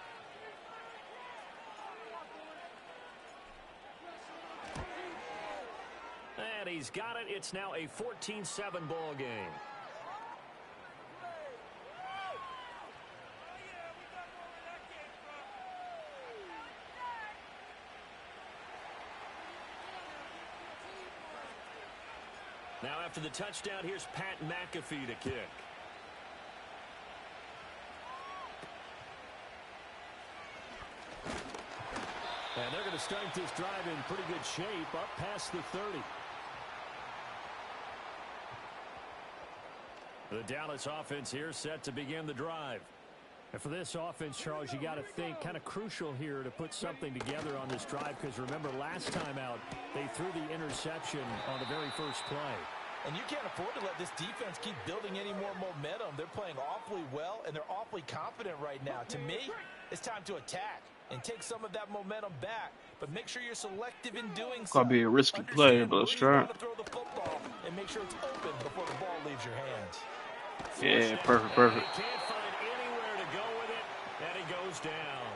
And he's got it. It's now a 14-7 ball game. Now after the touchdown, here's Pat McAfee to kick. And they're going to start this drive in pretty good shape, up past the 30. The Dallas offense here set to begin the drive. And for this offense, Charles, you got to think kind of crucial here to put something together on this drive, because remember last time out, they threw the interception on the very first play. And you can't afford to let this defense keep building any more momentum. They're playing awfully well, and they're awfully confident right now. To me, it's time to attack and take some of that momentum back. But make sure you're selective in doing so. Could be a risky play, but let's try. Throw the football and make sure it's open before the ball leaves your hands. Yeah, perfect. He can't find anywhere to go with it, and he goes down.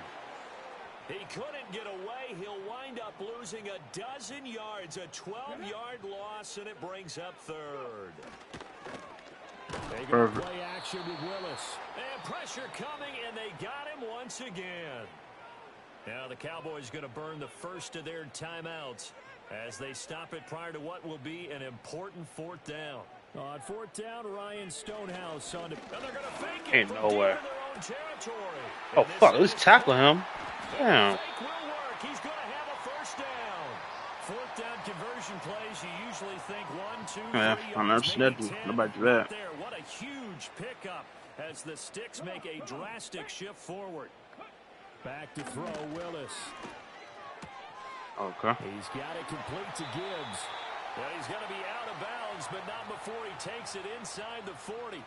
He couldn't get away. He'll wind up losing a dozen yards, a 12-yard loss, and it brings up 3rd. They go play action with Willis. And pressure coming, and they got him once again. Now the Cowboys going to burn the first of their timeouts as they stop it prior to what will be an important 4th down. On 4th down, Ryan Stonehouse on it. And they're going to fake it. Ain't no way. Oh, fuck. Let's tackle him. Damn. Fake will work. He's going to have a 1st down. 4th down conversion plays, you usually think 1, 2, 3 Yeah, I never yards, said maybe 10. nobody do that. There, what a huge pickup as the Sticks make a drastic shift forward. Back to throw, Willis. Okay. He's got it complete to Gibbs. Well, he's going to be out of bounds, but not before he takes it inside the 40.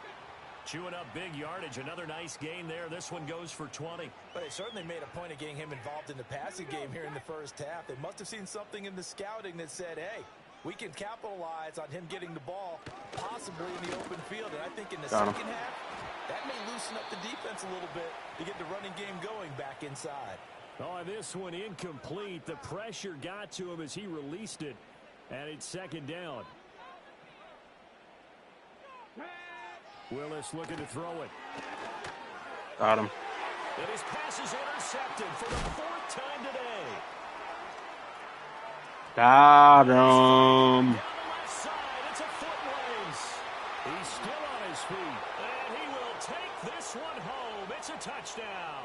Chewing up big yardage. Another nice gain there. This one goes for 20. But they certainly made a point of getting him involved in the passing game here in the first half. They must have seen something in the scouting that said, hey, we can capitalize on him getting the ball possibly in the open field. And I think in the second half, that may loosen up the defense a little bit to get the running game going back inside. Oh, this one incomplete. The pressure got to him as he released it. And it's 2nd down. Willis looking to throw it. Got him. And his pass is intercepted for the 4th time today. Got him. Down the left side, it's a foot race. He's still on his feet. And he will take this one home. It's a touchdown.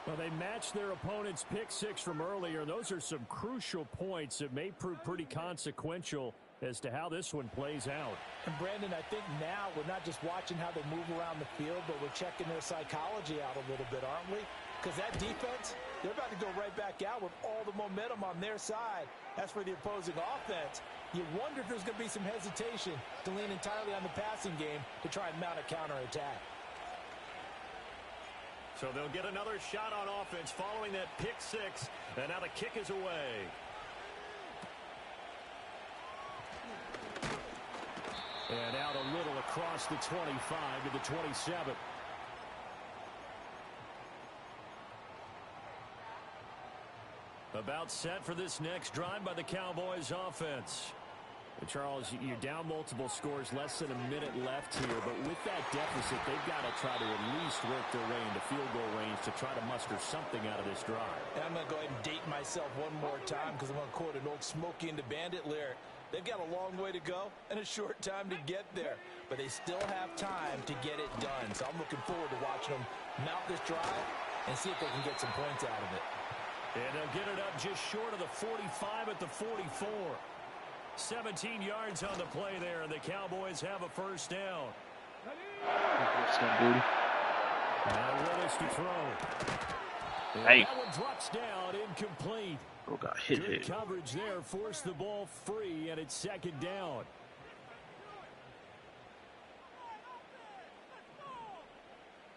Well, they matched their opponent's pick 6 from earlier. Those are some crucial points that may prove pretty consequential as to how this one plays out. And Brandon, I think now we're not just watching how they move around the field, but we're checking their psychology out a little bit, aren't we? Because that defense, they're about to go right back out with all the momentum on their side. As for the opposing offense, you wonder if there's going to be some hesitation to lean entirely on the passing game to try and mount a counterattack. So they'll get another shot on offense following that pick six, and now the kick is away. And out a little across the 25 to the 27. About set for this next drive by the Cowboys offense. And Charles, you're down multiple scores, less than a minute left here, but with that deficit, they've got to try to at least work their way into field goal range to try to muster something out of this drive. And I'm going to go ahead and date myself one more time because I'm going to quote an old Smokey and the Bandit lyric. They've got a long way to go and a short time to get there, but they still have time to get it done. So I'm looking forward to watching them mount this drive and see if they can get some points out of it. And they'll get it up just short of the 45 at the 44. 17 yards on the play there, and the Cowboys have a first down. Now Willis to throw. Hey. That one drops down, incomplete. Bro got hit. Good coverage there, forced the ball free, and it's second down.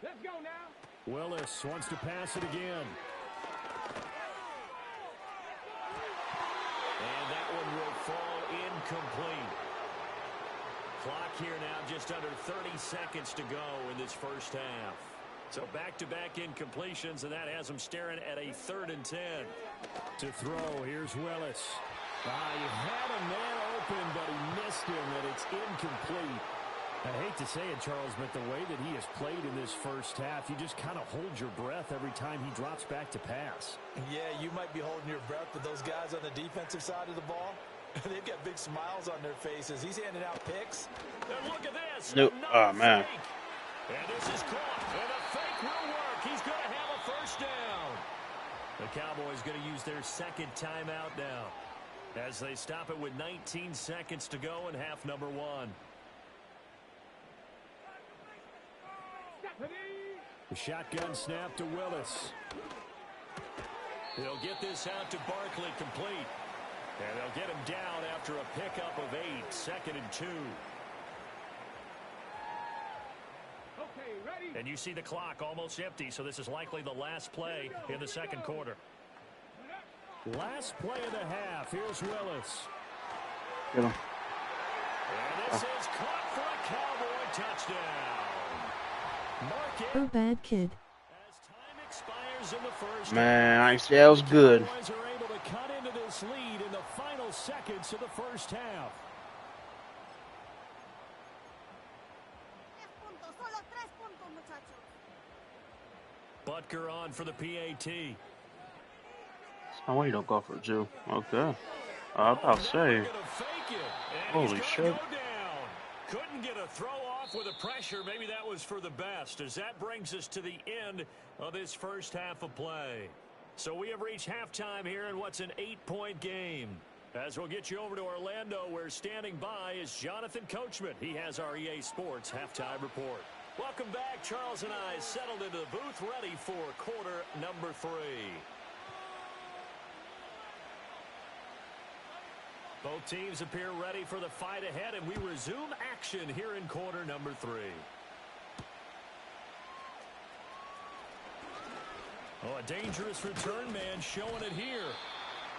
Let's go now. Willis wants to pass it again. And that one will fall incomplete. Clock here now just under 30 seconds to go in this first half. So back-to-back incompletions, and that has them staring at a 3rd and 10. To throw, here's Willis. He had a man open, but he missed him, and it's incomplete. I hate to say it, Charles, but the way that he has played in this first half, you just kind of hold your breath every time he drops back to pass. Yeah, you might be holding your breath, but those guys on the defensive side of the ball, they've got big smiles on their faces. He's handing out picks. And look at this. Nope. Oh, man. Fake. And this is caught. And the fake will work. He's going to have a first down. The Cowboys going to use their second timeout now as they stop it with 19 seconds to go in half number 1. The shotgun snap to Willis. They'll get this out to Barkley complete. And they'll get him down after a pickup of 8, 2nd and 2. Okay, ready. And you see the clock almost empty, so this is likely the last play in the second quarter. Last play of the half. Here's Willis. Get him. And this is caught for a Cowboy touchdown. Oh, bad kid. As time expires in the first, Man, that was good. the Cowboys are able to cut into this lead in the final seconds of the first half. Butker on for the PAT. Oh, wait, don't go for it, Jew. Okay. I was about to say. Holy shit. Couldn't get a throw off with the pressure. Maybe that was for the best, as that brings us to the end of this first half of play. So we have reached halftime here in what's an 8-point game. As we'll get you over to Orlando, where standing by is Jonathan Coachman. He has our EA Sports halftime report. Welcome back. Charles and I settled into the booth, ready for quarter number 3. Both teams appear ready for the fight ahead, and we resume action here in quarter number 3. Oh, a dangerous return man showing it here.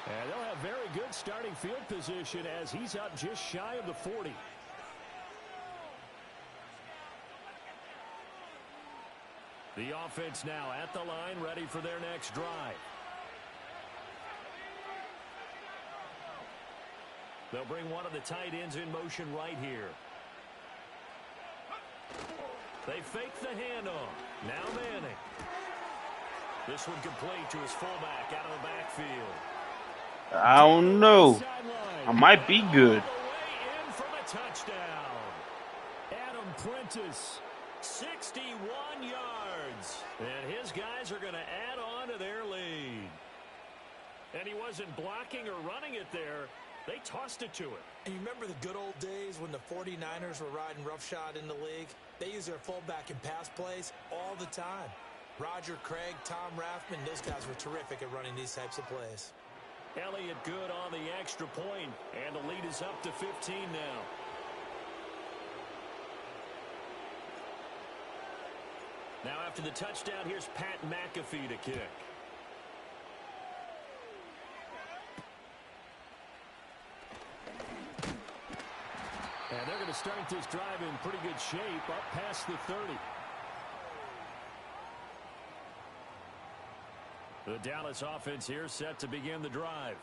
And they'll have very good starting field position as he's up just shy of the 40. The offense now at the line, ready for their next drive. They'll bring one of the tight ends in motion right here. They fake the handoff. Now Manning. This one complete to his fullback out of the backfield. I don't know. I might be good. In for the touchdown. Adam Prentice, 61 yards. And his guys are going to add on to their lead. And he wasn't blocking or running it there. They tossed it to him. And you remember the good old days when the 49ers were riding roughshod in the league? They used their fullback in pass plays all the time. Roger Craig, Tom Rathman, those guys were terrific at running these types of plays. Elliott good on the extra point, and the lead is up to 15 now. Now after the touchdown, here's Pat McAfee to kick. And they're going to start this drive in pretty good shape, up past the 30. The Dallas offense here set to begin the drive.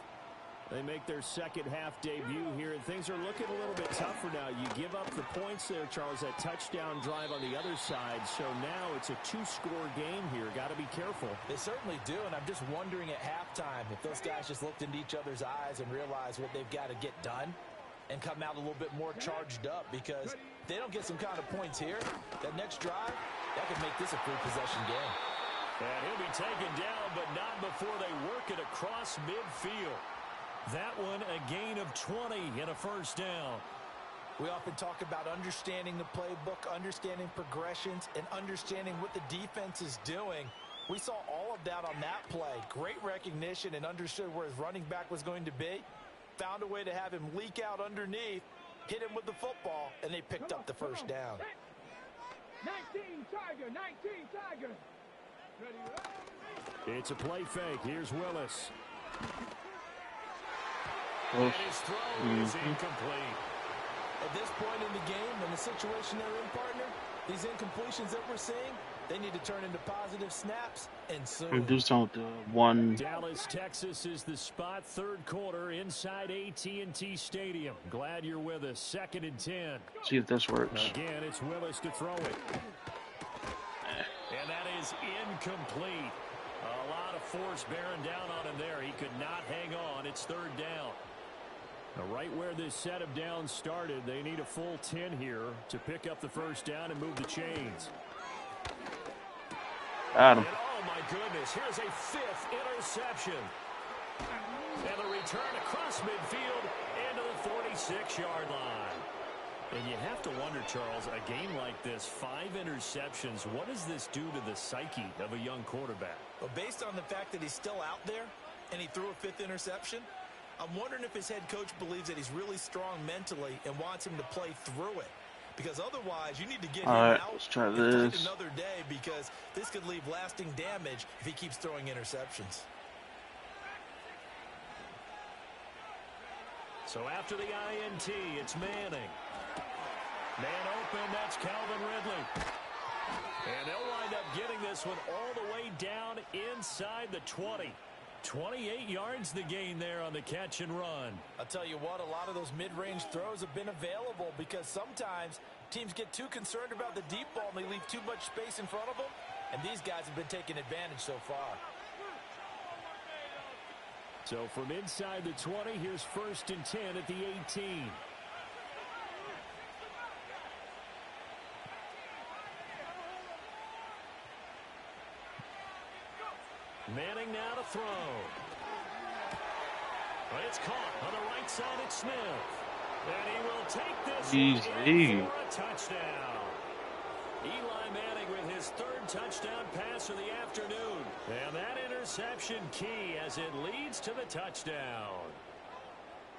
They make their second half debut here, and things are looking a little bit tougher now. You give up the points there, Charles, that touchdown drive on the other side. So now it's a two-score game here. Got to be careful. They certainly do, and I'm just wondering at halftime if those guys just looked into each other's eyes and realized what they've got to get done and come out a little bit more charged up, because if they don't get some kind of points here, that next drive, that could make this a free possession game. And he'll be taken down, but not before they work it across midfield. That one a gain of 20 and a first down. We often talk about understanding the playbook, understanding progressions, and understanding what the defense is doing. We saw all of that on that play. Great recognition and understood where his running back was going to be. Found a way to have him leak out underneath, hit him with the football, and they picked up the first down. 19 Tiger, 19 Tiger. It's a play fake. Here's Willis. Oh. And his throw is incomplete. At this point in the game, in the situation they're in, partner, these incompletions that we're seeing, they need to turn into positive snaps and soon. Do something with the one. Dallas, Texas is the spot. Third quarter inside AT&T Stadium. Glad you're with us. 2nd and 10. See if this works. Again, it's Willis to throw it. And that is incomplete. A lot of force bearing down on him there. He could not hang on. It's 3rd down. Now, right where this set of downs started, they need a full 10 here to pick up the first down and move the chains. Adam. And, oh, my goodness. Here's a 5th interception. And the return across midfield into the 46-yard line. And you have to wonder, Charles, a game like this, 5 interceptions, what does this do to the psyche of a young quarterback? Well, based on the fact that he's still out there and he threw a 5th interception, I'm wondering if his head coach believes that he's really strong mentally and wants him to play through it. Because otherwise, you need to get him out Let's try and this. fight another day, because this could leave lasting damage if he keeps throwing interceptions. So after the INT, it's Manning. Man open, that's Calvin Ridley. And they'll wind up getting this one all the way down inside the 20. 28 yards the gain there on the catch and run. I'll tell you what, a lot of those mid-range throws have been available, because sometimes teams get too concerned about the deep ball and they leave too much space in front of them, and these guys have been taking advantage so far. So from inside the 20, here's 1st and 10 at the 18. Manning now to throw. But it's caught on the right side at Smith. And he will take this one in for a touchdown. Eli Manning with his 3rd touchdown pass of the afternoon. And that interception key as it leads to the touchdown.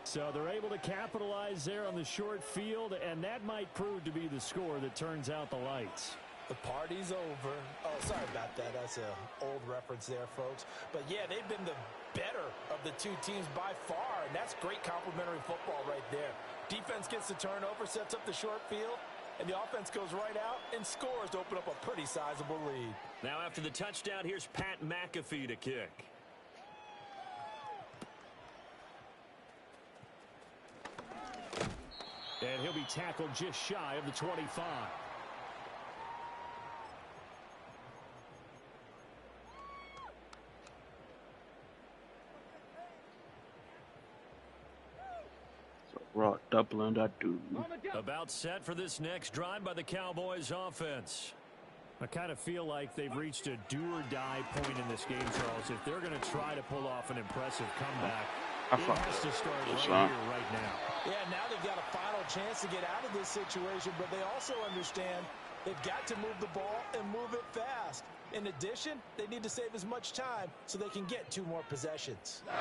So they're able to capitalize there on the short field, and that might prove to be the score that turns out the lights. The party's over. Oh, sorry about that. That's an old reference there, folks. But, yeah, they've been the better of the two teams by far, and that's great complementary football right there. Defense gets the turnover, sets up the short field, and the offense goes right out and scores to open up a pretty sizable lead. Now after the touchdown, here's Pat McAfee to kick. And he'll be tackled just shy of the 25. Raw doubling that dude. About set for this next drive by the Cowboys offense. I kind of feel like they've reached a do-or-die point in this game, Charles. If they're going to try to pull off an impressive comeback, I He fucked has to up. start That's right fine. here, right now. Yeah, now they've got a final chance to get out of this situation, but they also understand they've got to move the ball and move it fast. In addition, they need to save as much time so they can get 2 more possessions. On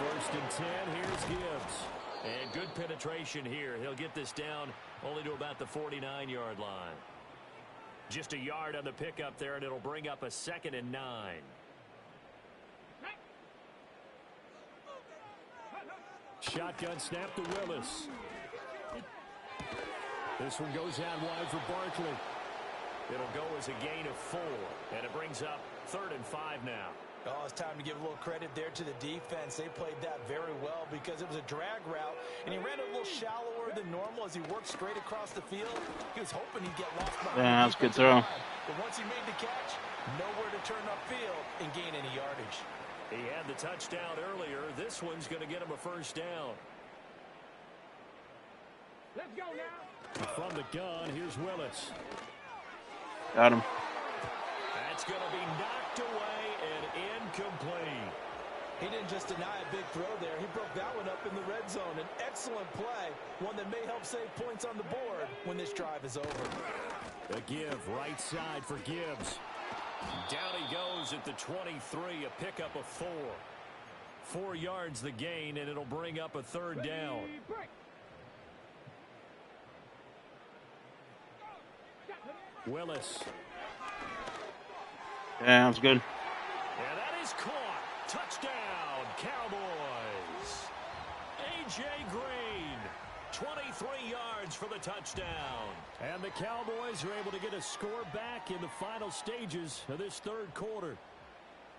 1st and 10, here's Gibbs. And good penetration here. He'll get this down only to about the 49-yard line. Just a yard on the pickup there, and it'll bring up a 2nd and 9. Shotgun snap to Willis. This one goes out wide for Barkley. It'll go as a gain of 4, and it brings up 3rd and 5 now. Oh, it's time to give a little credit there to the defense. They played that very well because it was a drag route, and he ran it a little shallower than normal as he worked straight across the field. He was hoping he'd get lost behind Yeah, that's a good throw. But once he made the catch, nowhere to turn upfield and gain any yardage. He had the touchdown earlier. This one's going to get him a 1st down. Let's go now. From the gun, here's Willis. Got him. That's going to be knocked away and incomplete. He didn't just deny a big throw there. He broke that one up in the red zone. An excellent play, one that may help save points on the board when this drive is over. A give right side for Gibbs. Down he goes at the 23, a pickup of 4. 4 yards the gain, and it'll bring up a 3rd down. Willis. Yeah, that's good. And that is caught. Touchdown, Cowboys. A.J. Green, 23 yards for the touchdown. And the Cowboys are able to get a score back in the final stages of this 3rd quarter.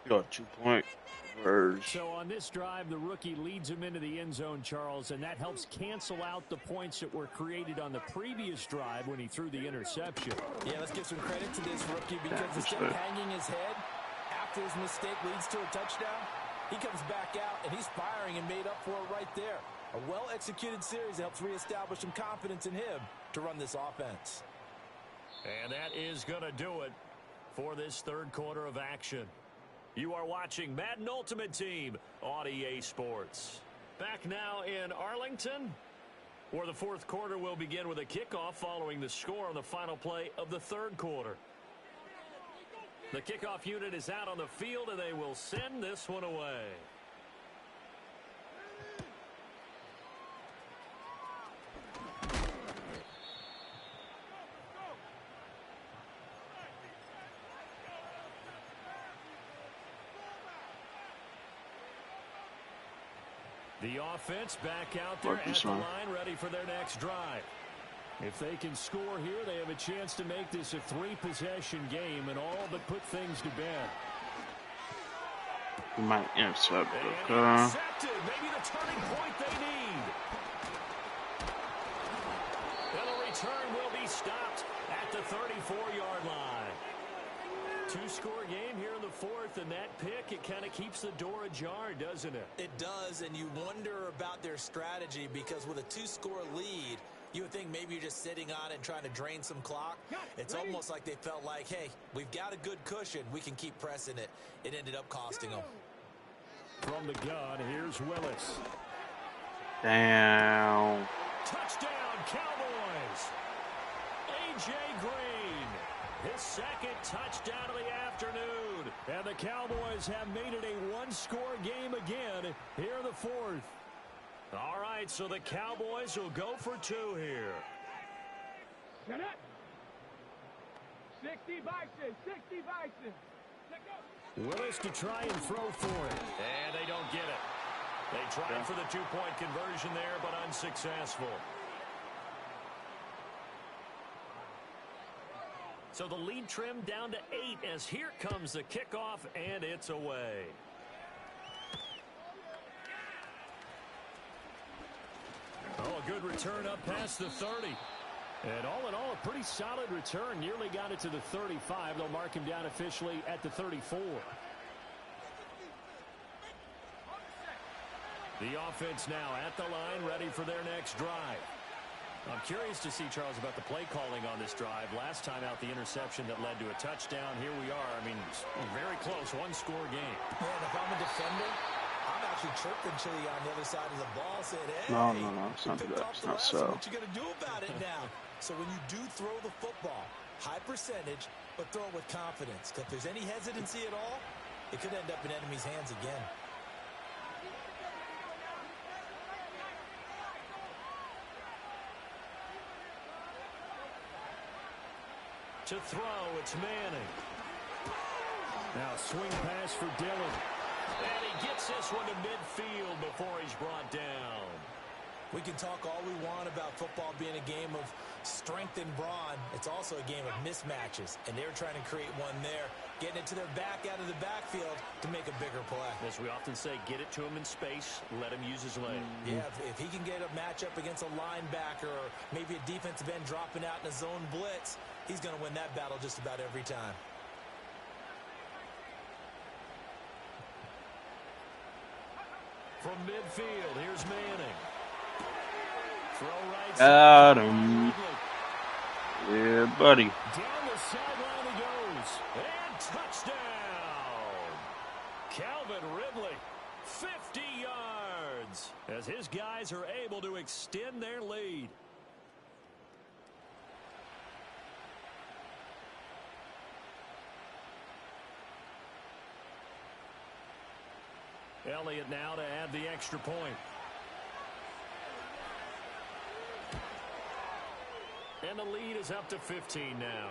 You got 2-point verge. So on this drive, the rookie leads him into the end zone, Charles, and that helps cancel out the points that were created on the previous drive when he threw the interception. Yeah, let's give some credit to this rookie because instead of hanging his head after his mistake leads to a touchdown, he comes back out and he's firing and made up for it right there. A well-executed series helps reestablish some confidence in him to run this offense. And that is going to do it for this 3rd quarter of action. You are watching Madden Ultimate Team on EA Sports. Back now in Arlington, where the 4th quarter will begin with a kickoff following the score on the final play of the 3rd quarter. The kickoff unit is out on the field, and they will send this one away. The offense back out there at the line, ready for their next drive. If they can score here, they have a chance to make this a 3-possession game and all but put things to bed. You might intercept. Intercepted. Maybe the turning point they need. And the return will be stopped at the 34-yard line. 2-score game here in the 4th, and that pick, it kind of keeps the door ajar, doesn't it? It does, and you wonder about their strategy because with a 2-score lead, you would think maybe you're just sitting on it and trying to drain some clock. It's almost like they felt like, hey, we've got a good cushion. We can keep pressing it. It ended up costing them. From the gun, here's Willis. Down. Touchdown, Cowboys. A.J. Green, his 2nd touchdown of the afternoon. And the Cowboys have made it a 1-score game again here in the 4th. All right, so the Cowboys will go for 2 here. Shut up. 60 Bison, 60 Bison. Willis to try and throw for it. And they don't get it. They tried for the 2-point conversion there, but unsuccessful. So the lead trimmed down to 8 as here comes the kickoff, and it's away. Oh, a good return up past the 30. And all in all, a pretty solid return. Nearly got it to the 35. They'll mark him down officially at the 34. The offense now at the line, ready for their next drive. I'm curious to see, Charles, about the play calling on this drive. Last time out, the interception that led to a touchdown. Here we are. I mean, very close, 1-score game. Man, if I'm a defender, I'm actually chirping Chili on the other side of the ball, saying, hey, No, it's not picked that. off It's the not last so. one. What you going to do about it now? So when you do throw the football, high percentage, but throw it with confidence. Because if there's any hesitancy at all, it could end up in enemy's hands again. To throw, it's Manning. Now swing pass for Dillon. And he gets this one to midfield before he's brought down. We can talk all we want about football being a game of strength and brawn. It's also a game of mismatches, and they're trying to create one there, getting it to their back out of the backfield to make a bigger play. As we often say, get it to him in space, let him use his leg. Yeah, if he can get a matchup against a linebacker or maybe a defensive end dropping out in a zone blitz, he's going to win that battle just about every time. From midfield, here's Manning. Throw right Got side. him. Yeah, buddy. Down the sideline he goes. And touchdown. Calvin Ridley, 50 yards. As his guys are able to extend their lead. Elliott now to add the extra point. And the lead is up to 15 now.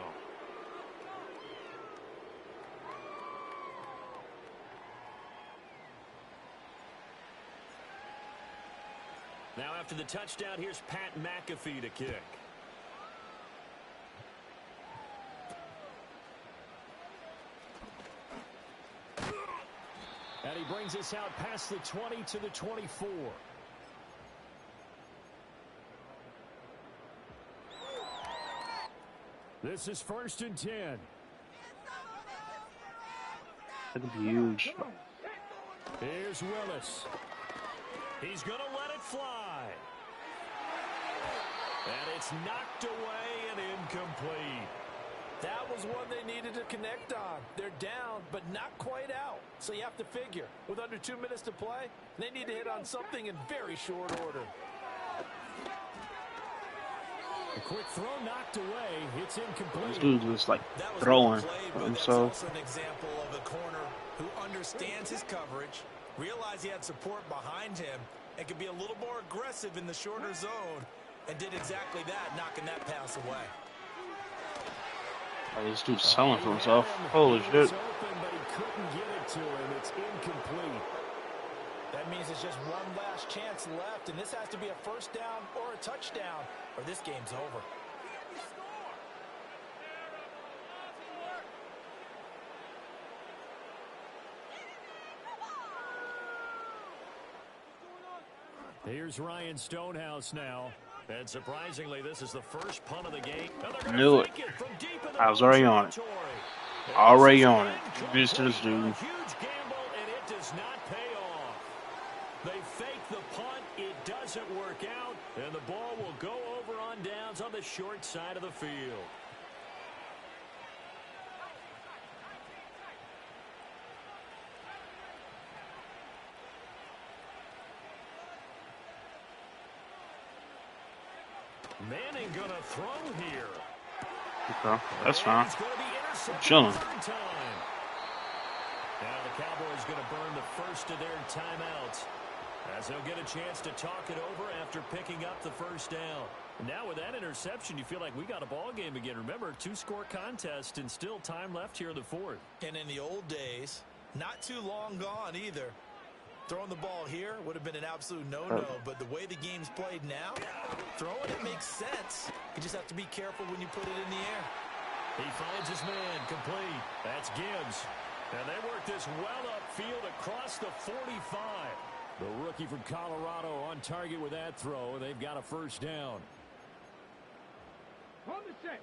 Now after the touchdown, here's Pat McAfee to kick. And he brings us out past the 20 to the 24. This is 1st and 10. That'd be huge. Here's Willis. He's going to let it fly. And it's knocked away and incomplete. That was one they needed to connect on. They're down, but not quite out. So you have to figure, with under 2 minutes to play, they need to hit on something in very short order. A quick throw knocked away. It's incomplete. This dude's just like throwing himself. That's also an example of a corner who understands his coverage, realized he had support behind him, and could be a little more aggressive in the shorter zone, and did exactly that, knocking that pass away. Oh, this dude's selling for himself. Holy shit. Open, but he couldn't get it to him. It's incomplete. That means it's just one last chance left, and this has to be a first down or a touchdown, or this game's over. Here's Ryan Stonehouse now. And surprisingly, this is the first punt of the game. Knew it. I was already on it. Already on it. Just to this dude. Huge gamble, and it does not pay off. They fake the punt. It doesn't work out, and the ball will go over on downs on the short side of the field. Manning gonna throw here. Okay, that's fine. Chilling. Now the Cowboys gonna burn the first of their timeouts, as they'll get a chance to talk it over after picking up the first down. And now with that interception, you feel like we got a ball game again. Remember, 2-score contest and still time left here in the fourth. And in the old days, not too long gone either. Throwing the ball here would have been an absolute no-no, but the way the game's played now, throwing it makes sense. You just have to be careful when you put it in the air. He finds his man, complete. That's Gibbs. And they work this well upfield across the 45. The rookie from Colorado on target with that throw. They've got a first down.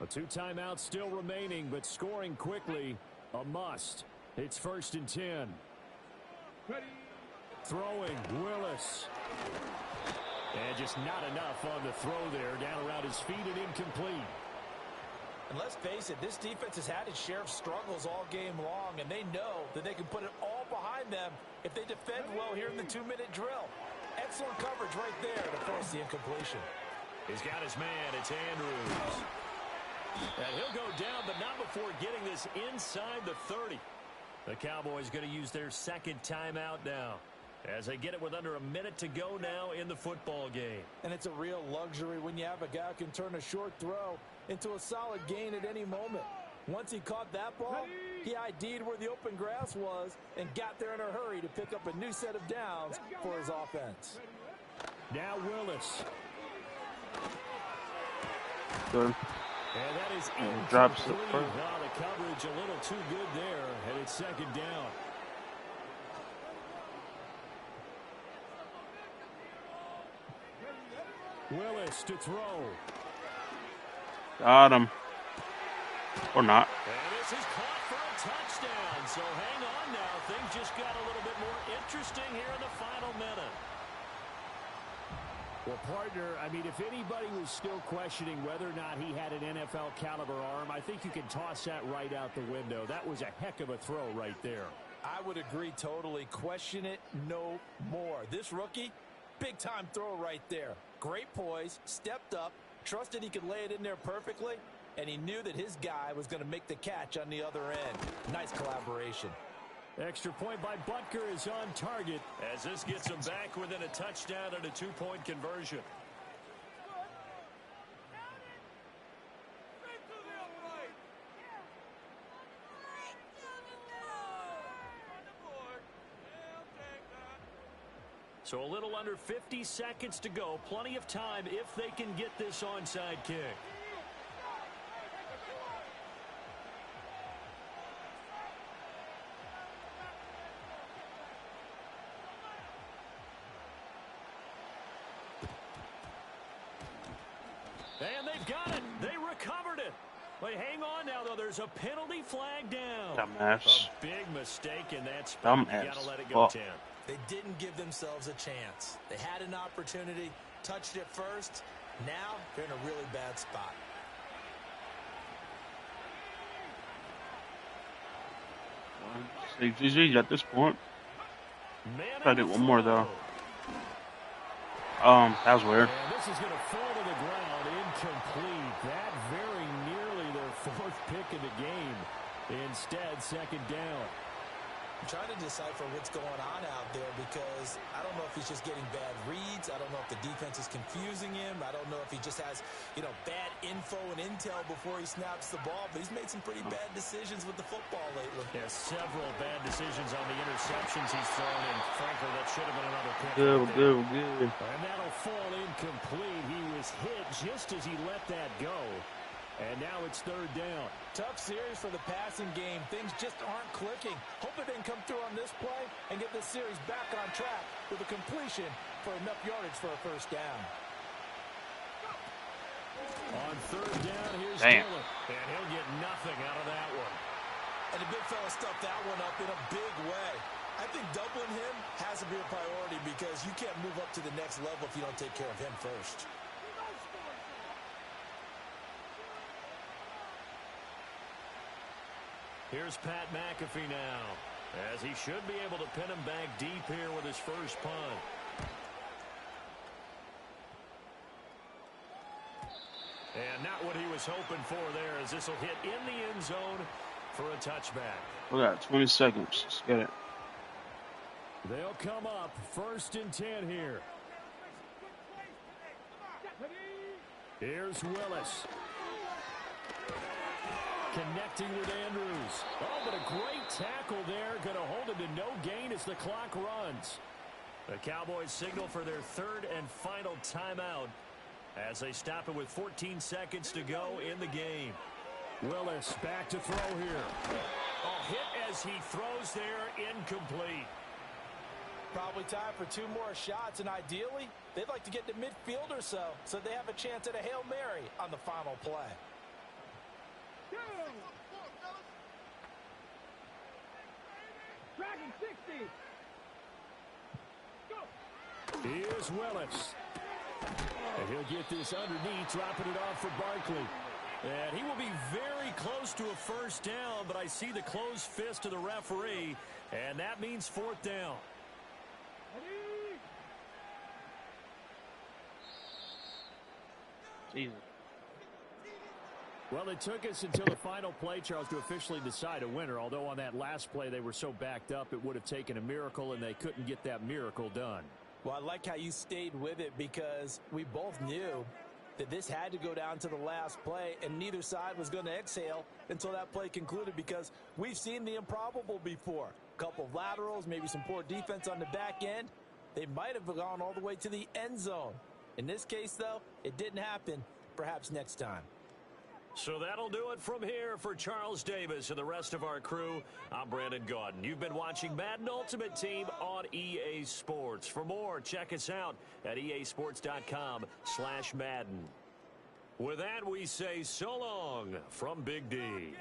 A 2 timeouts still remaining, but scoring quickly, a must. It's 1st and 10. Ready. Throwing, Willis. And just not enough on the throw there. Down around his feet and incomplete. And let's face it, this defense has had its share of struggles all game long, and they know that they can put it all behind behind them if they defend well here in the 2-minute drill. Excellent coverage right there to force the incompletion. He's got his man. It's Andrews. And he'll go down, but not before getting this inside the 30. The Cowboys going to use their second timeout now, as they get it with under a minute to go now in the football game. And it's a real luxury when you have a guy who can turn a short throw into a solid gain at any moment. Once he caught that ball, he ID'd where the open grass was and got there in a hurry to pick up a new set of downs for his offense. Now Willis. Good. And that is drops it incomplete. first. Now the coverage a little too good there, and it's second down. Willis to throw. Got him. Or not. And this is caught for a touchdown. So hang on now. Things just got a little bit more interesting here in the final minute. Well, partner, I mean, if anybody was still questioning whether or not he had an NFL caliber arm, I think you can toss that right out the window. That was a heck of a throw right there. I would agree totally. Question it no more. This rookie, big-time throw right there. Great poise, stepped up, trusted he could lay it in there perfectly, and he knew that his guy was going to make the catch on the other end. Nice collaboration. Extra point by Butker is on target, as this gets him back within a touchdown and a 2-point conversion. So a little under 50 seconds to go. Plenty of time if they can get this onside kick. And they've got it. They recovered it. Wait, hang on now, though. There's a penalty flag down. Dumbass. A big mistake in that spot. Dumbass. You got to let it go, Tim. They didn't give themselves a chance. They had an opportunity, touched it first. Now they're in a really bad spot. Say GG at this point. Man, Try to get one more though. That was weird. And this is going to fall to the ground, incomplete. That very nearly their fourth pick of the game. Instead, second down. I'm trying to decipher what's going on out there because I don't know if he's just getting bad reads. I don't know if the defense is confusing him. I don't know if he just has, bad info and intel before he snaps the ball. But he's made some pretty bad decisions with the football lately. Yeah, several bad decisions on the interceptions he's thrown, and frankly, that should have been another pick. Good. And that'll fall incomplete. He was hit just as he let that go. And now it's third down. Tough series for the passing game. Things just aren't clicking. Hope it didn't come through on this play and get this series back on track with a completion for enough yardage for a first down. On third down, here's Damn. Dillon. And he'll get nothing out of that one. And the big fella stuffed that one up in a big way. I think doubling him has to be a priority because you can't move up to the next level if you don't take care of him first. Here's Pat McAfee now, as he should be able to pin him back deep here with his first punt. And not what he was hoping for there, as this will hit in the end zone for a touchback. We got 20 seconds. Let's get it. They'll come up 1st and 10 here. Here's Willis. Connecting with Andrews. Oh, but a great tackle there. Going to hold him to no gain as the clock runs. The Cowboys signal for their third and final timeout as they stop it with 14 seconds to go in the game. Willis back to throw here. Oh, hit as he throws there, incomplete. Probably time for 2 more shots, and ideally, they'd like to get to midfield or so they have a chance at a Hail Mary on the final play. Dragon 60. Go. Here's Willis. And he'll get this underneath, dropping it off for Barkley. And he will be very close to a first down, but I see the closed fist of the referee, and that means fourth down. Jesus. Well, it took us until the final play, Charles, to officially decide a winner, although on that last play they were so backed up it would have taken a miracle, and they couldn't get that miracle done. Well, I like how you stayed with it because we both knew that this had to go down to the last play, and neither side was going to exhale until that play concluded because we've seen the improbable before. A couple of laterals, maybe some poor defense on the back end. They might have gone all the way to the end zone. In this case, though, it didn't happen. Perhaps next time. So that'll do it from here for Charles Davis and the rest of our crew. I'm Brandon Gaudin. You've been watching Madden Ultimate Team on EA Sports. For more, check us out at easports.com/Madden. With that, we say so long from Big D.